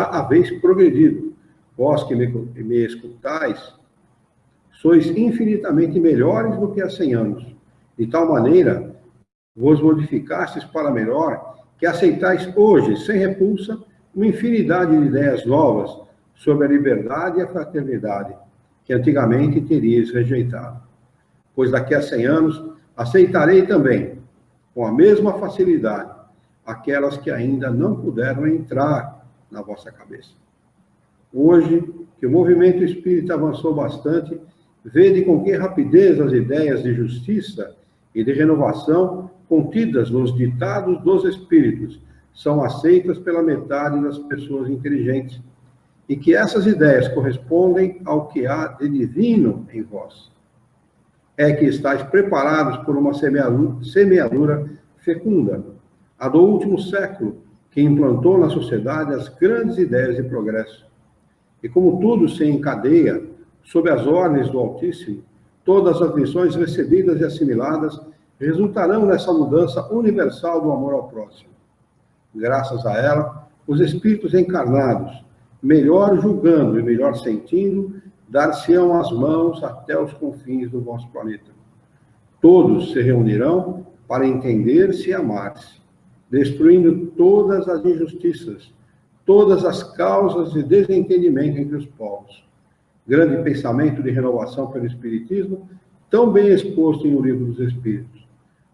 haveis progredido. Vós que me escutais, sois infinitamente melhores do que há 100 anos. De tal maneira, vos modificastes para melhor, que aceitais hoje, sem repulsa, uma infinidade de ideias novas sobre a liberdade e a fraternidade, que antigamente teríeis rejeitado. pois daqui a 100 anos aceitarei também, com a mesma facilidade, aquelas que ainda não puderam entrar na vossa cabeça. Hoje, que o movimento espírita avançou bastante, vede com que rapidez as ideias de justiça e de renovação contidas nos ditados dos espíritos são aceitas pela metade das pessoas inteligentes, e que essas ideias correspondem ao que há de divino em vós. É que estáis preparados por uma semeadura fecunda, a do último século, que implantou na sociedade as grandes ideias de progresso. E como tudo se encadeia sob as ordens do Altíssimo, todas as lições recebidas e assimiladas resultarão nessa mudança universal do amor ao próximo. Graças a ela, os espíritos encarnados, melhor julgando e melhor sentindo, dar-se-ão as mãos até os confins do vosso planeta. Todos se reunirão para entender-se e amar-se, destruindo todas as injustiças, todas as causas de desentendimento entre os povos. Grande pensamento de renovação pelo Espiritismo, tão bem exposto em O Livro dos Espíritos.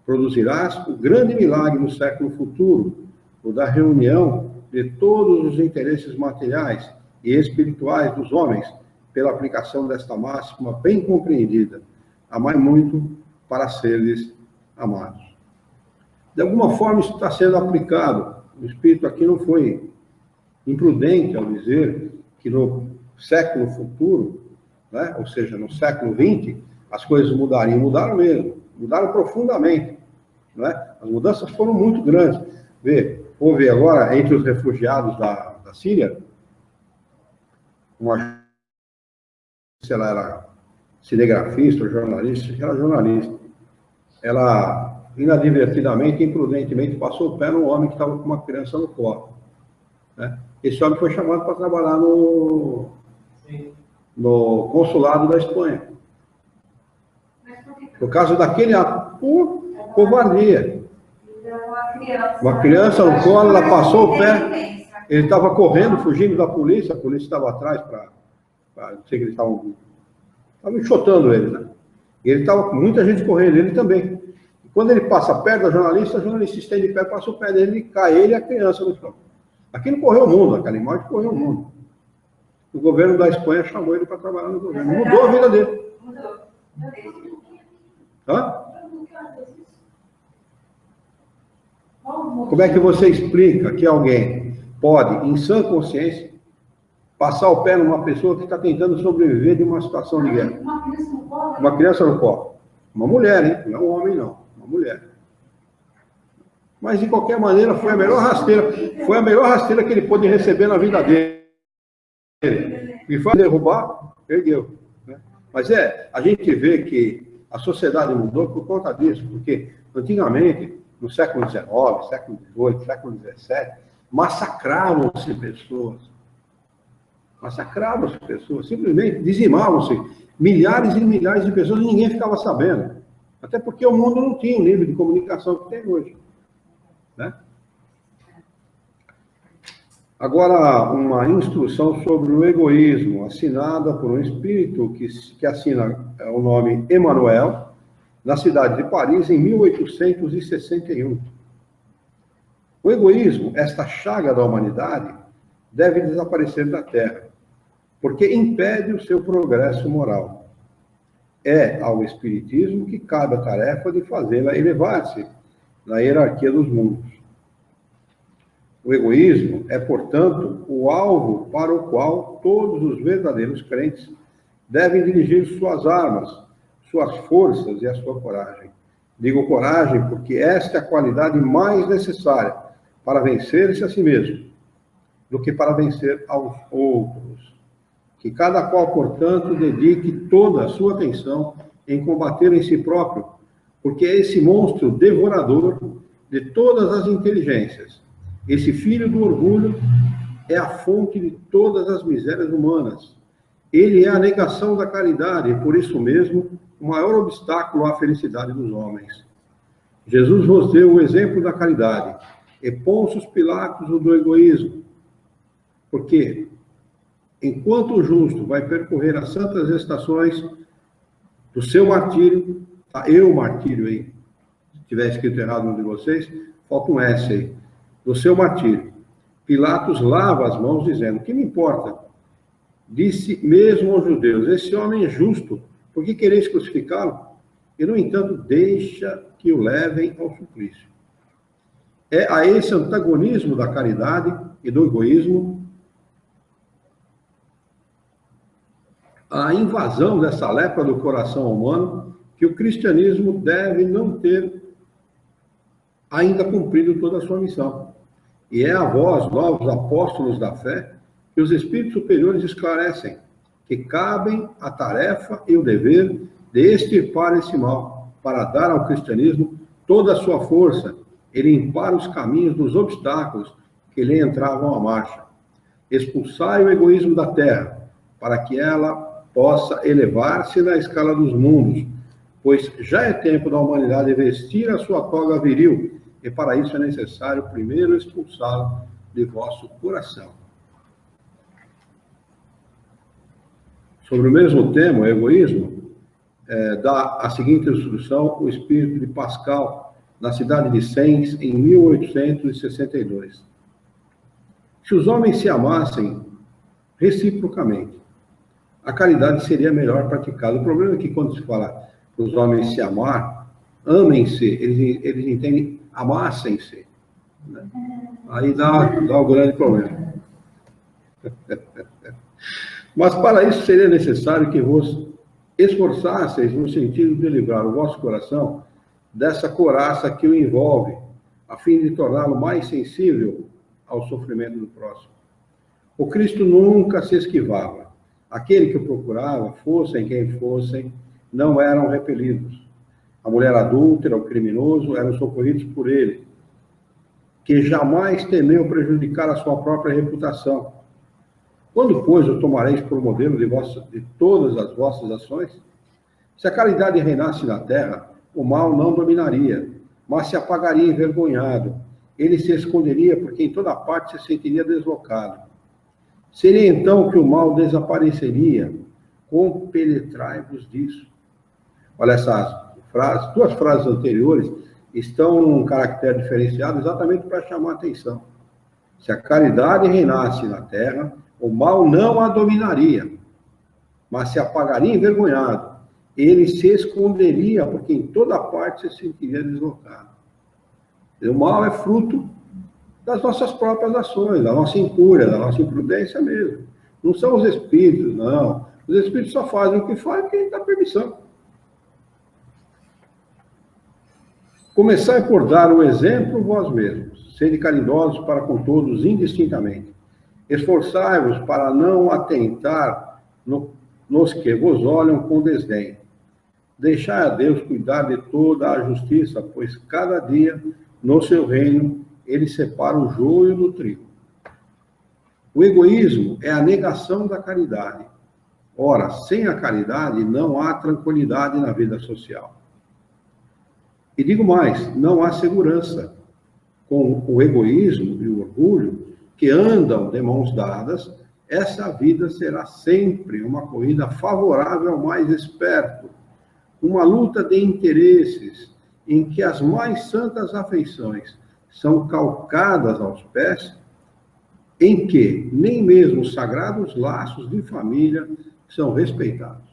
Produzirás o grande milagre no século futuro, o da reunião de todos os interesses materiais e espirituais dos homens, pela aplicação desta máxima bem compreendida: amai muito para seres amados. De alguma forma isso está sendo aplicado. O Espírito aqui não foi imprudente ao dizer que no século futuro, né, ou seja, no século XX, as coisas mudariam. Mudaram mesmo, mudaram profundamente. Né? As mudanças foram muito grandes. Houve agora, entre os refugiados da Síria, uma, se ela era cinegrafista ou jornalista, acho que era jornalista. Ela, inadvertidamente, imprudentemente, passou o pé no homem que estava com uma criança no colo. Né? Esse homem foi chamado para trabalhar no consulado da Espanha. Por causa daquele ato, por covardia. Uma criança no colo, ela passou o pé, ele estava correndo, fugindo da polícia, a polícia estava atrás não sei que eles estavam enxotando ele, né? E ele estava com muita gente correndo, ele também. E quando ele passa perto da jornalista, a jornalista estende de pé, passa o pé dele, e cai ele e a criança no chão. Aquilo correu o mundo, aquela imagem correu o mundo. O governo da Espanha chamou ele para trabalhar no governo. Mudou a vida dele. Hã? Como é que você explica que alguém pode, em sã consciência, passar o pé numa pessoa que está tentando sobreviver de uma situação de guerra? Uma criança no colo. Uma mulher, hein? Não é um homem, não. Uma mulher. Mas, de qualquer maneira, foi a melhor rasteira. Foi a melhor rasteira que ele pôde receber na vida dele. E foi derrubar, ergueu. Né? Mas a gente vê que a sociedade mudou por conta disso, porque antigamente, no século XIX, século XVIII, século XVII, massacravam-se pessoas. Massacravam-se pessoas, simplesmente dizimavam-se milhares e milhares de pessoas e ninguém ficava sabendo. Até porque o mundo não tinha o nível de comunicação que tem hoje. Né? Agora, uma instrução sobre o egoísmo, assinada por um espírito que assina o nome Emmanuel, na cidade de Paris, em 1861. O egoísmo, esta chaga da humanidade, deve desaparecer da Terra, porque impede o seu progresso moral. É ao Espiritismo que cabe a tarefa de fazê-la elevar-se na hierarquia dos mundos. O egoísmo é, portanto, o alvo para o qual todos os verdadeiros crentes devem dirigir suas armas, suas forças e a sua coragem. Digo coragem porque esta é a qualidade mais necessária para vencer-se a si mesmo, do que para vencer aos outros. Que cada qual, portanto, dedique toda a sua atenção em combater em si próprio, porque é esse monstro devorador de todas as inteligências, esse filho do orgulho, é a fonte de todas as misérias humanas. Ele é a negação da caridade e, por isso mesmo, o maior obstáculo à felicidade dos homens. Jesus vos deu o exemplo da caridade, e Pôncio Pilatos o do egoísmo. Porque, enquanto o justo vai percorrer as santas estações do seu martírio, Tá? Eu, martírio aí. Se tiver escrito errado um de vocês, falta um S aí. Do seu martírio. Pilatos lava as mãos, dizendo: que me importa? Disse mesmo aos judeus: esse homem é justo, por que quereis crucificá-lo? E, no entanto, deixa que o levem ao suplício. É a esse antagonismo da caridade e do egoísmo, a invasão dessa lepra do coração humano, que o cristianismo deve não ter ainda cumprido toda a sua missão. E é a vós, novos apóstolos da fé, que os espíritos superiores esclarecem que cabem a tarefa e o dever de extirpar esse mal, para dar ao cristianismo toda a sua força e limpar os caminhos dos obstáculos que lhe entravam à marcha. Expulsai o egoísmo da terra, para que ela possa elevar-se na escala dos mundos, pois já é tempo da humanidade vestir a sua toga viril, e para isso é necessário primeiro expulsá-lo de vosso coração. Sobre o mesmo tema, o egoísmo, dá a seguinte instrução o espírito de Pascal, na cidade de Sens, em 1862. Se os homens se amassem reciprocamente, a caridade seria melhor praticada. O problema é que quando se fala para os homens se amar, amem-se, eles entendem amassem-se. Né? Aí dá um grande problema. Mas para isso seria necessário que vos esforçasseis no sentido de livrar o vosso coração dessa couraça que o envolve, a fim de torná-lo mais sensível ao sofrimento do próximo. O Cristo nunca se esquivava. Aquele que o procurava, fossem quem fossem, não eram repelidos. A mulher adúltera, o criminoso, eram socorridos por ele, que jamais temeu prejudicar a sua própria reputação. Quando, pois, o tomareis por modelo de todas as vossas ações? Se a caridade reinasse na terra, o mal não dominaria, mas se apagaria envergonhado. Ele se esconderia porque em toda parte se sentiria deslocado. Seria então que o mal desapareceria. Compenetrai-vos disso. Olha essas frases, duas frases anteriores estão num caractere diferenciado exatamente para chamar a atenção. Se a caridade reinasse na terra, o mal não a dominaria, mas se apagaria envergonhado. Ele se esconderia, porque em toda parte se sentiria deslocado. E o mal é fruto das nossas próprias ações, da nossa incúria, da nossa imprudência mesmo. Não são os espíritos, não. Os espíritos só fazem o que fazem porque dá permissão. Começai por dar o exemplo vós mesmos, sede caridosos para com todos indistintamente. Esforçai-vos para não atentar nos que vos olham com desdém. Deixai a Deus cuidar de toda a justiça, pois cada dia, no seu reino, ele separa o joio do trigo. O egoísmo é a negação da caridade. Ora, sem a caridade não há tranquilidade na vida social. E digo mais, não há segurança. Com o egoísmo e o orgulho, que andam de mãos dadas, essa vida será sempre uma corrida favorável ao mais esperto, uma luta de interesses em que as mais santas afeições são calcadas aos pés, em que nem mesmo os sagrados laços de família são respeitados.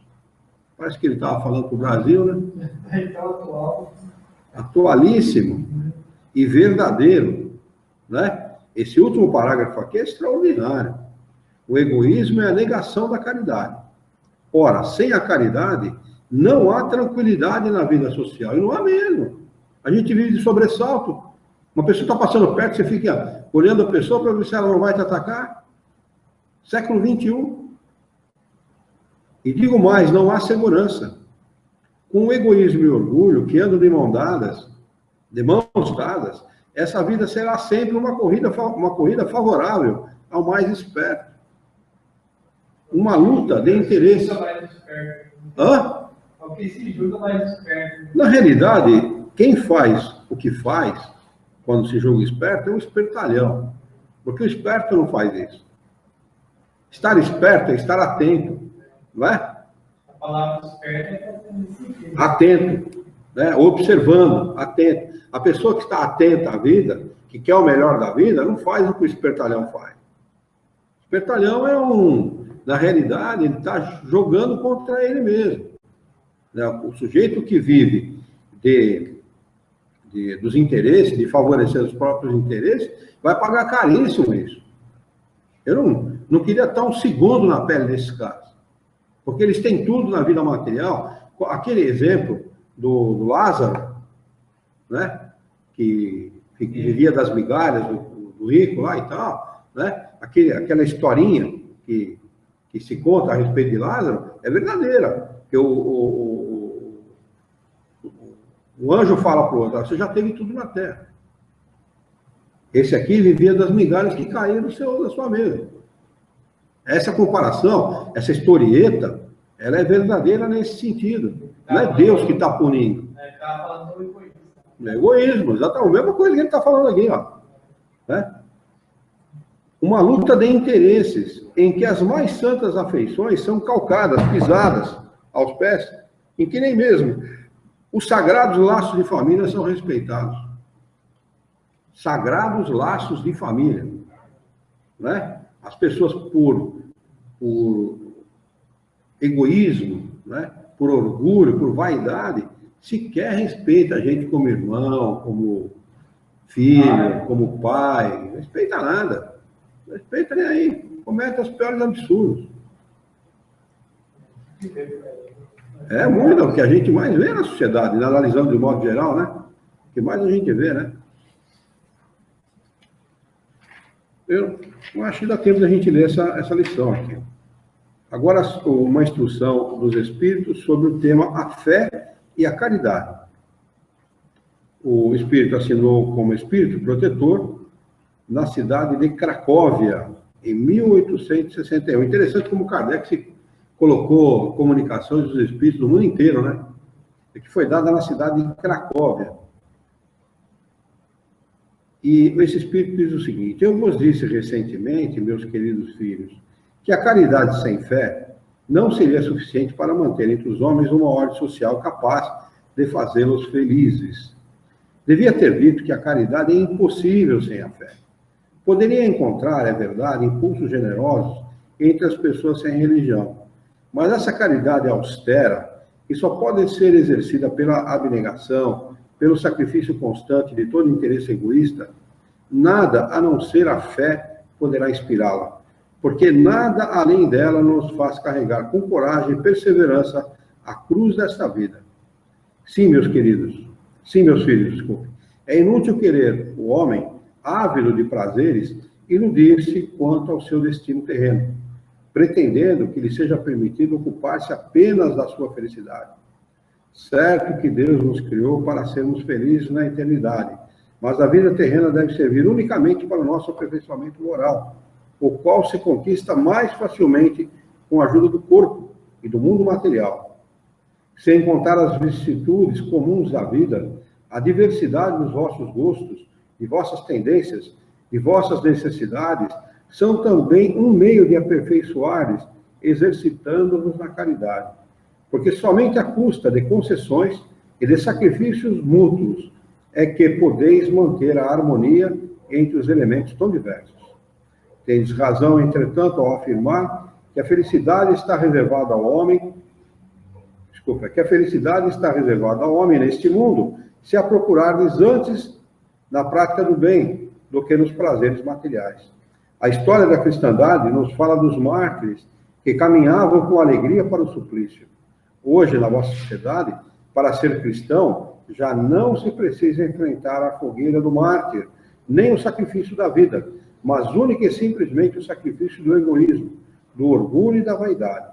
Parece que ele estava falando para o Brasil, né? Então, atual. Atualíssimo e verdadeiro, né? Esse último parágrafo aqui é extraordinário. O egoísmo é a negação da caridade. Ora, sem a caridade, não há tranquilidade na vida social. E não há mesmo. A gente vive de sobressalto. Uma pessoa está passando perto, você fica olhando a pessoa para ver se ela não vai te atacar. Século XXI. E digo mais, não há segurança. Com o egoísmo e orgulho, que andam de mãos dadas, essa vida será sempre uma corrida favorável ao mais esperto. Uma luta de interesse. Hã? Alguém se julga mais esperto. Na realidade, quem faz o que faz, quando se julga esperto, é um espertalhão. Porque o esperto não faz isso. Estar esperto é estar atento, não é? A palavra esperto é nesse sentido. Atento. né? Observando, atento. A pessoa que está atenta à vida, que quer o melhor da vida, não faz o que o espertalhão faz. O espertalhão na realidade, ele está jogando contra ele mesmo. Né? O sujeito que vive dos interesses, de favorecer os próprios interesses, vai pagar caríssimo isso. Eu não queria estar um segundo na pele desses caras, porque eles têm tudo na vida material. Aquele exemplo do Lázaro, né, que vivia das migalhas do rico lá e tal, né, aquela historinha que se conta a respeito de Lázaro, é verdadeira. Porque o anjo fala para o outro: você já teve tudo na terra. Esse aqui vivia das migalhas que caíam da sua mesa. Essa comparação, essa historieta, ela é verdadeira nesse sentido. Não é Deus que está punindo. Estava falando do egoísmo. É egoísmo, exatamente a mesma coisa que ele está falando aqui, ó. Né? Uma luta de interesses, em que as mais santas afeições são calcadas, pisadas aos pés, em que nem mesmo os sagrados laços de família são respeitados. Sagrados laços de família. Né? As pessoas, por egoísmo, né? Por orgulho, por vaidade, sequer respeita a gente como irmão, como filho, como pai. Não respeita nada. Não respeita nem aí. Comete os piores absurdos. É muito o que a gente mais vê na sociedade, analisando de modo geral, né? O que mais a gente vê, né? Eu acho que dá tempo da gente ler essa lição aqui. Agora, uma instrução dos Espíritos sobre o tema a fé e a caridade. O Espírito assinou como Espírito protetor na cidade de Cracóvia, em 1861. Interessante como Kardec se colocou comunicações dos Espíritos do mundo inteiro, né? Que foi dada na cidade de Cracóvia. E esse Espírito diz o seguinte: eu vos disse recentemente, meus queridos filhos, que a caridade sem fé não seria suficiente para manter entre os homens uma ordem social capaz de fazê-los felizes. Devia ter dito que a caridade é impossível sem a fé. Poderia encontrar, é verdade, impulsos generosos entre as pessoas sem religião, mas essa caridade austera, que só pode ser exercida pela abnegação, pelo sacrifício constante de todo interesse egoísta, nada a não ser a fé poderá inspirá-la, porque nada além dela nos faz carregar com coragem e perseverança a cruz desta vida. Sim, meus queridos, sim, meus filhos, desculpe, é inútil querer o homem, ávido de prazeres, iludir-se quanto ao seu destino terreno, pretendendo que lhe seja permitido ocupar-se apenas da sua felicidade. Certo que Deus nos criou para sermos felizes na eternidade, mas a vida terrena deve servir unicamente para o nosso aperfeiçoamento moral, o qual se conquista mais facilmente com a ajuda do corpo e do mundo material. Sem contar as vicissitudes comuns da vida, a diversidade dos vossos gostos, de vossas tendências e vossas necessidades, são também um meio de aperfeiçoar-lhes, exercitando-nos na caridade. Porque somente à custa de concessões e de sacrifícios mútuos é que podeis manter a harmonia entre os elementos tão diversos. Tendes razão, entretanto, ao afirmar que a felicidade está reservada ao homem, neste mundo, se a procurardes antes na prática do bem do que nos prazeres materiais. A história da cristandade nos fala dos mártires que caminhavam com alegria para o suplício. Hoje, na vossa sociedade, para ser cristão, já não se precisa enfrentar a fogueira do mártir, nem o sacrifício da vida, mas única e simplesmente o sacrifício do egoísmo, do orgulho e da vaidade.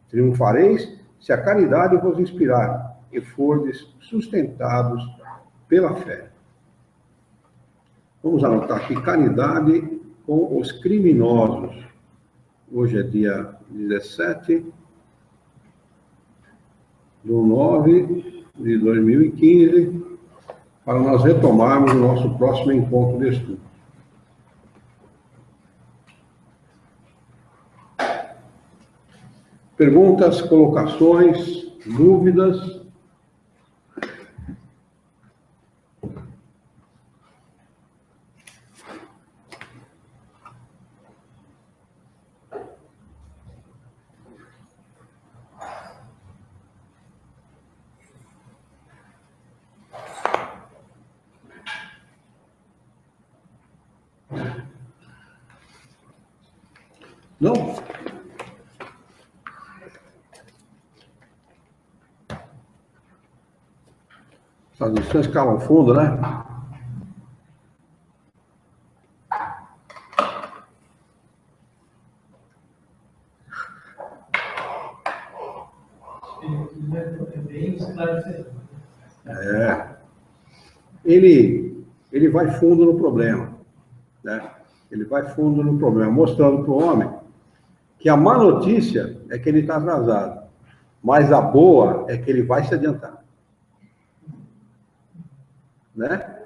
Triunfareis se a caridade vos inspirar e fordes sustentados pela fé. Vamos anotar aqui: caridade com os criminosos. Hoje é dia 17/9/2015, para nós retomarmos o nosso próximo encontro de estudo. Perguntas, colocações, dúvidas? Não? Essas lições calam fundo, né? É bem esclarecedor. Ele vai fundo no problema, né? Ele vai fundo no problema, mostrando para o homem que a má notícia é que ele está atrasado, mas a boa é que ele vai se adiantar, né?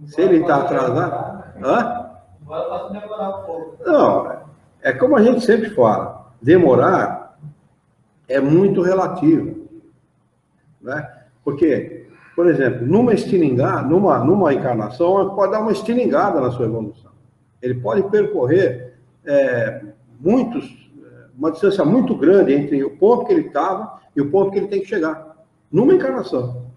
Se ele está atrasado... Hã? Agora posso demorar um pouco. Não, é como a gente sempre fala, demorar é muito relativo, né? Porque, por exemplo, numa encarnação, pode dar uma estilingada na sua evolução. Ele pode percorrer uma distância muito grande entre o ponto que ele estava e o ponto que ele tem que chegar. Numa encarnação.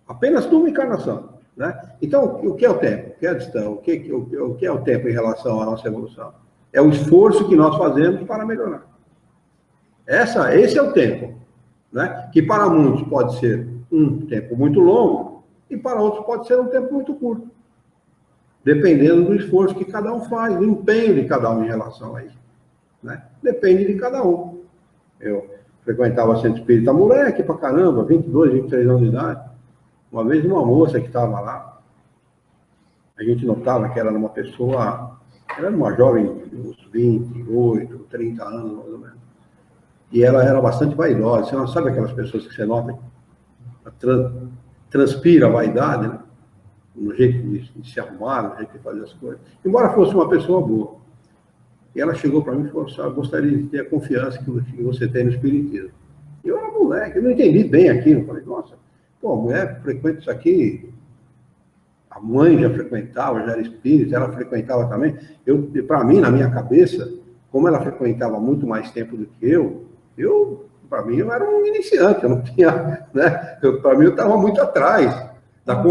Apenas numa encarnação, né? Então, o que é o tempo? O que é a distância? O que é o tempo em relação à nossa evolução? É o esforço que nós fazemos para melhorar. Esse é o tempo, né? Que para muitos pode ser um tempo muito longo e para outros pode ser um tempo muito curto, dependendo do esforço que cada um faz, do empenho de cada um em relação a isso, né? Depende de cada um. Eu frequentava centro espírita moleque pra caramba, 22, 23 anos de idade. Uma vez uma moça que estava lá, a gente notava que ela era uma pessoa, ela era uma jovem de uns 28, 30 anos, mais ou menos. E ela era bastante vaidosa. Você não sabe aquelas pessoas que você nota que transpira a vaidade, né? No jeito de se arrumar, no jeito de fazer as coisas. Embora fosse uma pessoa boa. E ela chegou para mim e falou assim: eu gostaria de ter a confiança que você tem no espiritismo. E eu era moleque, eu não entendi bem aquilo. Eu falei, nossa, pô, a mulher frequenta isso aqui. A mãe já frequentava, já era espírita, ela frequentava também. Para mim, na minha cabeça, como ela frequentava muito mais tempo do que para mim, eu era um iniciante, eu não tinha, né? Para mim, eu estava muito atrás da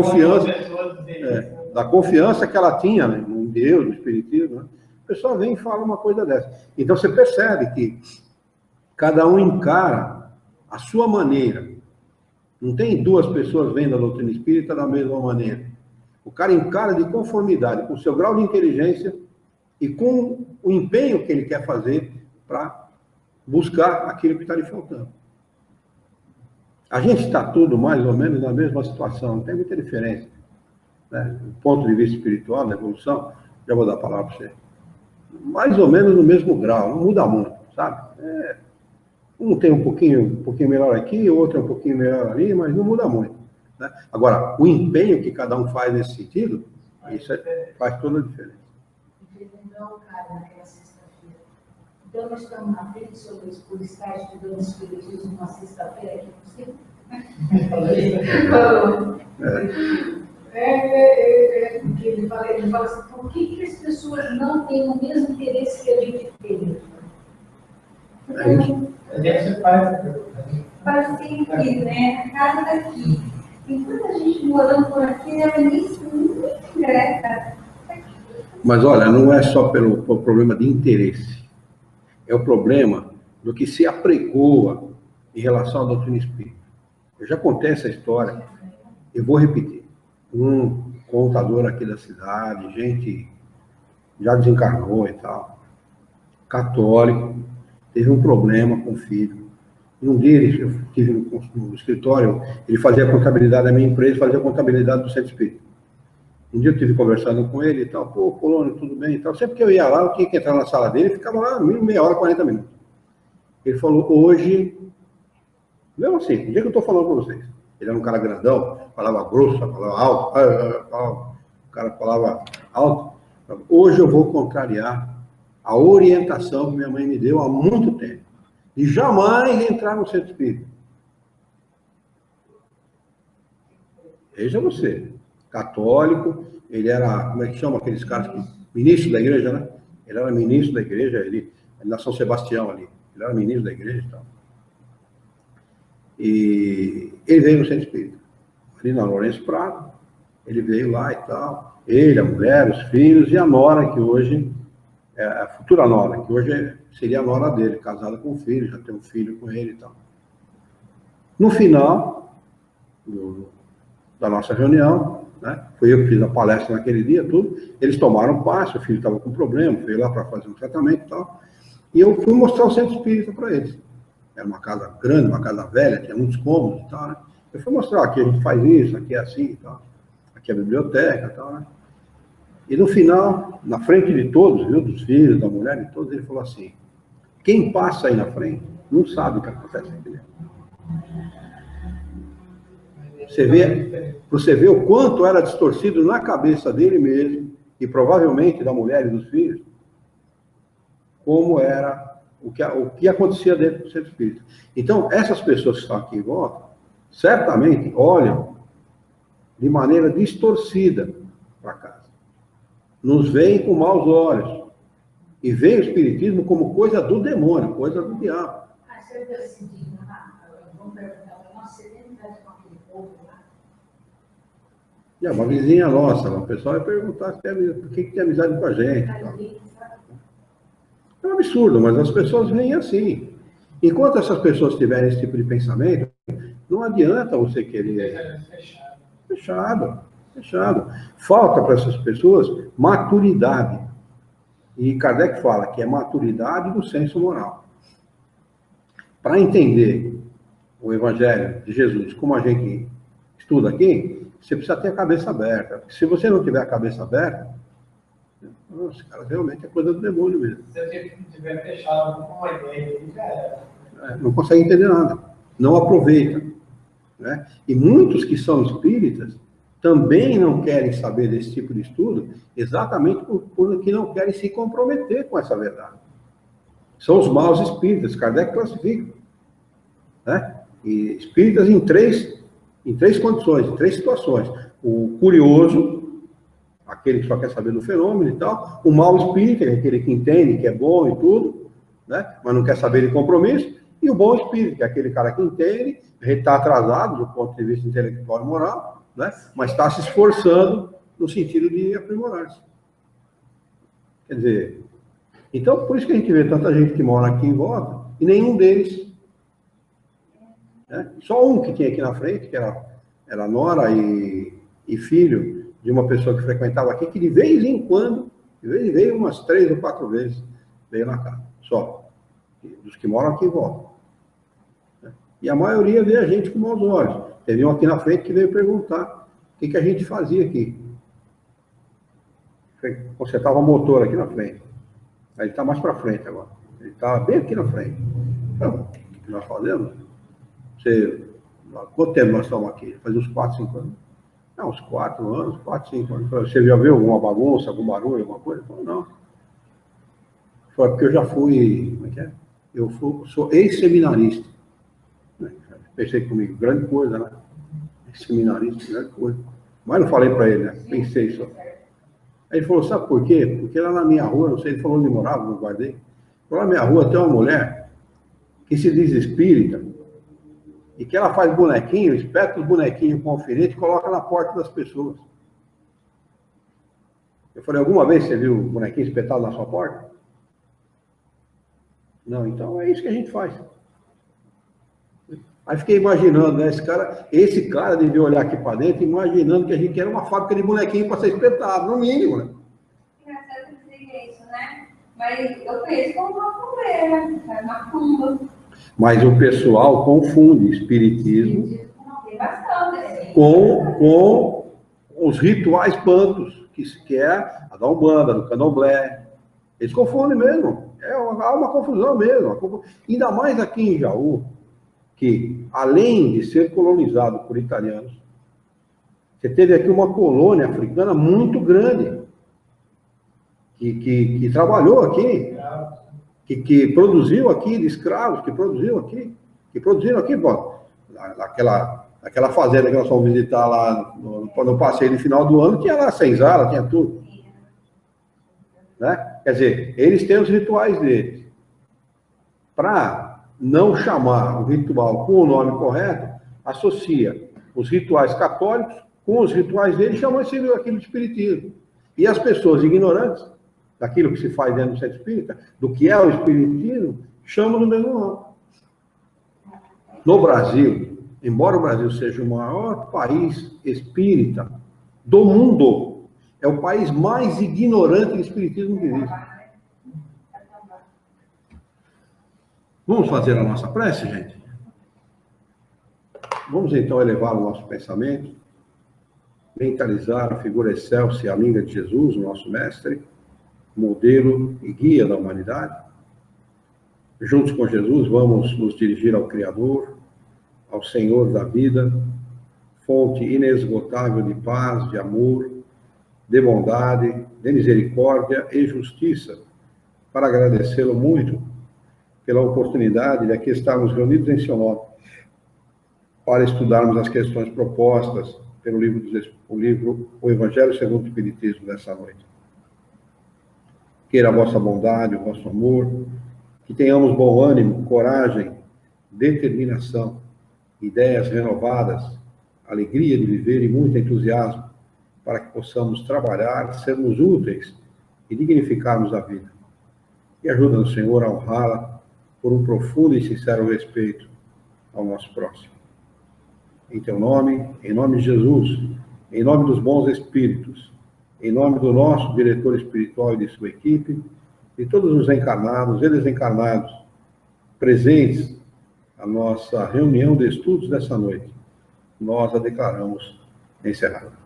confiança que ela tinha, né, em Deus, no espiritismo, né? A pessoa vem e fala uma coisa dessa. Então, você percebe que cada um encara a sua maneira. Não tem duas pessoas vendo a doutrina espírita da mesma maneira. O cara encara de conformidade com o seu grau de inteligência e com o empenho que ele quer fazer para buscar aquilo que está lhe faltando. A gente está tudo mais ou menos na mesma situação, não tem muita diferença, né? Do ponto de vista espiritual, da evolução, já vou dar a palavra para você. Mais ou menos no mesmo grau, não muda muito, sabe? Um tem um pouquinho melhor aqui, o outro é um pouquinho melhor ali, mas não muda muito, né? Agora, o empenho que cada um faz nesse sentido, isso faz toda a diferença. Não, cara, naquela sexta-feira. Então, nós estamos na frente sobre o estágio estudando espiritismo na sexta-feira aqui possível? Porque ele fala assim, por que as pessoas não têm o mesmo interesse que a gente tem? Para sempre, né? A casa daqui. Enquanto a gente morando por aqui, ela nem interessa. Mas olha, não é só pelo problema de interesse. É o problema do que se apregoa em relação à doutrina espírita. Eu já contei essa história, eu vou repetir. Um contador aqui da cidade, gente já desencarnou e tal, católico, teve um problema com o filho. E um deles, eu estive no escritório, ele fazia a contabilidade da minha empresa, fazia a contabilidade do centro espírita. Um dia eu estive conversando com ele e tal, pô, Polônio, tudo bem e tal. Sempre que eu ia lá, eu tinha que entrar na sala dele, ficava lá no mínimo meia hora, 40 minutos. Ele falou, hoje, não assim, o dia que eu estou falando com vocês, ele era um cara grandão, falava grosso, falava alto, o cara falava alto. Hoje eu vou contrariar a orientação que minha mãe me deu há muito tempo, de jamais entrar no centro espírita. Veja você, católico, ele era, como é que chama aqueles caras que, ministro da igreja, né? Ele era ministro da igreja, ele na São Sebastião ali, ele era ministro da igreja e tal. E ele veio no centro espírita, ali na Lourenço Prado, ele veio lá e tal, ele, a mulher, os filhos e a nora, que hoje a futura nora, que hoje seria a nora dele, casada com um filho, já tem um filho com ele e tal. No final da nossa reunião, né, foi eu que fiz a palestra naquele dia, tudo, eles tomaram passe, o filho estava com problema, veio lá para fazer um tratamento e tal, e eu fui mostrar o centro espírita para eles. Era uma casa grande, uma casa velha, tinha muitos cômodos e tal, né? Eu fui mostrar, aqui a gente faz isso, aqui é assim e tal, aqui é a biblioteca e tal, né? E no final, na frente de todos, viu, dos filhos, da mulher, de todos, ele falou assim, quem passa aí na frente não sabe o que acontece aqui dentro. Você vê o quanto era distorcido na cabeça dele mesmo, e provavelmente da mulher e dos filhos, como era o que acontecia dentro do centro espírita. Então, essas pessoas que estão aqui em volta, certamente olham de maneira distorcida para casa. Nos veem com maus olhos. E veem o espiritismo como coisa do demônio, coisa do diabo. Você decidiu, vamos perguntar para nós, você tem amizade com aquele povo lá? É uma vizinha nossa, o pessoal vai perguntar se tem, por que tem amizade com a gente. É um absurdo, mas as pessoas veem assim. Enquanto essas pessoas tiverem esse tipo de pensamento, não adianta você querer... Fechado. Falta para essas pessoas maturidade. E Kardec fala que é maturidade do senso moral. Para entender o Evangelho de Jesus, como a gente estuda aqui, você precisa ter a cabeça aberta. Porque se você não tiver a cabeça aberta, nossa, cara, realmente é coisa do demônio mesmo. Se você tiver fechado com uma ideia, já era. Não consegue entender nada. Não aproveita. Né? E muitos que são espíritas também não querem saber desse tipo de estudo, exatamente porque não querem se comprometer com essa verdade. São os maus espíritas, Kardec classifica. Né? E espíritas em três condições, em três situações. O curioso, aquele que só quer saber do fenômeno e tal. O mau espírita, que é aquele que entende, que é bom e tudo, né? Mas não quer saber de compromisso. E o bom espírito, que é aquele cara que entende, está atrasado do ponto de vista intelectual e moral, né? Mas está se esforçando no sentido de aprimorar-se. Quer dizer, então por isso que a gente vê tanta gente que mora aqui em volta, e nenhum deles, né? Só um que tinha aqui na frente, que era nora e filho de uma pessoa que frequentava aqui, que de vez em quando, veio umas 3 ou 4 vezes, veio na casa, só, dos que moram aqui em volta. E a maioria vê a gente com maus olhos. Teve um aqui na frente que veio perguntar o que a gente fazia aqui. Consertava o motor aqui na frente. Aí ele está mais para frente agora. Ele está bem aqui na frente. Então, o que nós fazemos? Quanto tempo nós estamos aqui? Faz uns 4, 5 anos. Não, uns 4 anos, 4, 5 anos. Você já viu alguma bagunça, algum barulho, alguma coisa? Ele falou, não. Foi porque eu já fui, como é que é? Eu sou ex-seminarista. Pensei comigo, grande coisa, né? Seminarista, grande coisa. Mas não falei para ele, né? Pensei só. Aí ele falou, sabe por quê? Porque lá na minha rua, não sei, ele falou onde morava, não guardei. Lá na minha rua tem uma mulher que se diz espírita e que ela faz bonequinho, espeta os bonequinhos com alfinete e coloca na porta das pessoas. Eu falei, alguma vez você viu o bonequinho espetado na sua porta? Não, então é isso que a gente faz. Aí fiquei imaginando, né, esse cara devia olhar aqui para dentro, imaginando que a gente era uma fábrica de bonequinho para ser espetado, no mínimo, né? Engraçado que diga isso, né? Mas eu conheço como uma fumeira, uma tumba. Mas o pessoal confunde espiritismo Bastante, com os rituais pantos, que é a da Umbanda, do Candomblé. Eles confundem mesmo. Há uma confusão mesmo. Ainda mais aqui em Jaú, que, além de ser colonizado por italianos, você teve aqui uma colônia africana muito grande, que trabalhou aqui, que produziu aqui, de escravos, que produziram aqui, pô, naquela fazenda que nós fomos visitar lá no passeio no final do ano, tinha lá senzala, tinha tudo. Né? Quer dizer, eles têm os rituais deles. Para não chamar o ritual com o nome correto, associa os rituais católicos com os rituais deles, chamam aquilo de espiritismo. E as pessoas ignorantes, daquilo que se faz dentro do centro espírita, do que é o espiritismo, chamam do mesmo nome. No Brasil, embora o Brasil seja o maior país espírita do mundo, é o país mais ignorante de espiritismo que existe. Vamos fazer a nossa prece, gente? Vamos então elevar o nosso pensamento, mentalizar a figura excelsa e amiga de Jesus, o nosso mestre, modelo e guia da humanidade. Juntos com Jesus, vamos nos dirigir ao Criador, ao Senhor da vida, fonte inesgotável de paz, de amor, de bondade, de misericórdia e justiça, para agradecê-lo muito pela oportunidade de aqui estarmos reunidos em seu nome, para estudarmos as questões propostas pelo livro O Evangelho segundo o Espiritismo dessa noite. Queira a vossa bondade, o vosso amor, que tenhamos bom ânimo, coragem, determinação, ideias renovadas, alegria de viver e muito entusiasmo, para que possamos trabalhar, sermos úteis e dignificarmos a vida. E ajuda-nos, Senhor, a honrá-la por um profundo e sincero respeito ao nosso próximo. Em teu nome, em nome de Jesus, em nome dos bons espíritos, em nome do nosso diretor espiritual e de sua equipe, e todos os encarnados e desencarnados presentes à nossa reunião de estudos dessa noite, nós a declaramos encerrada.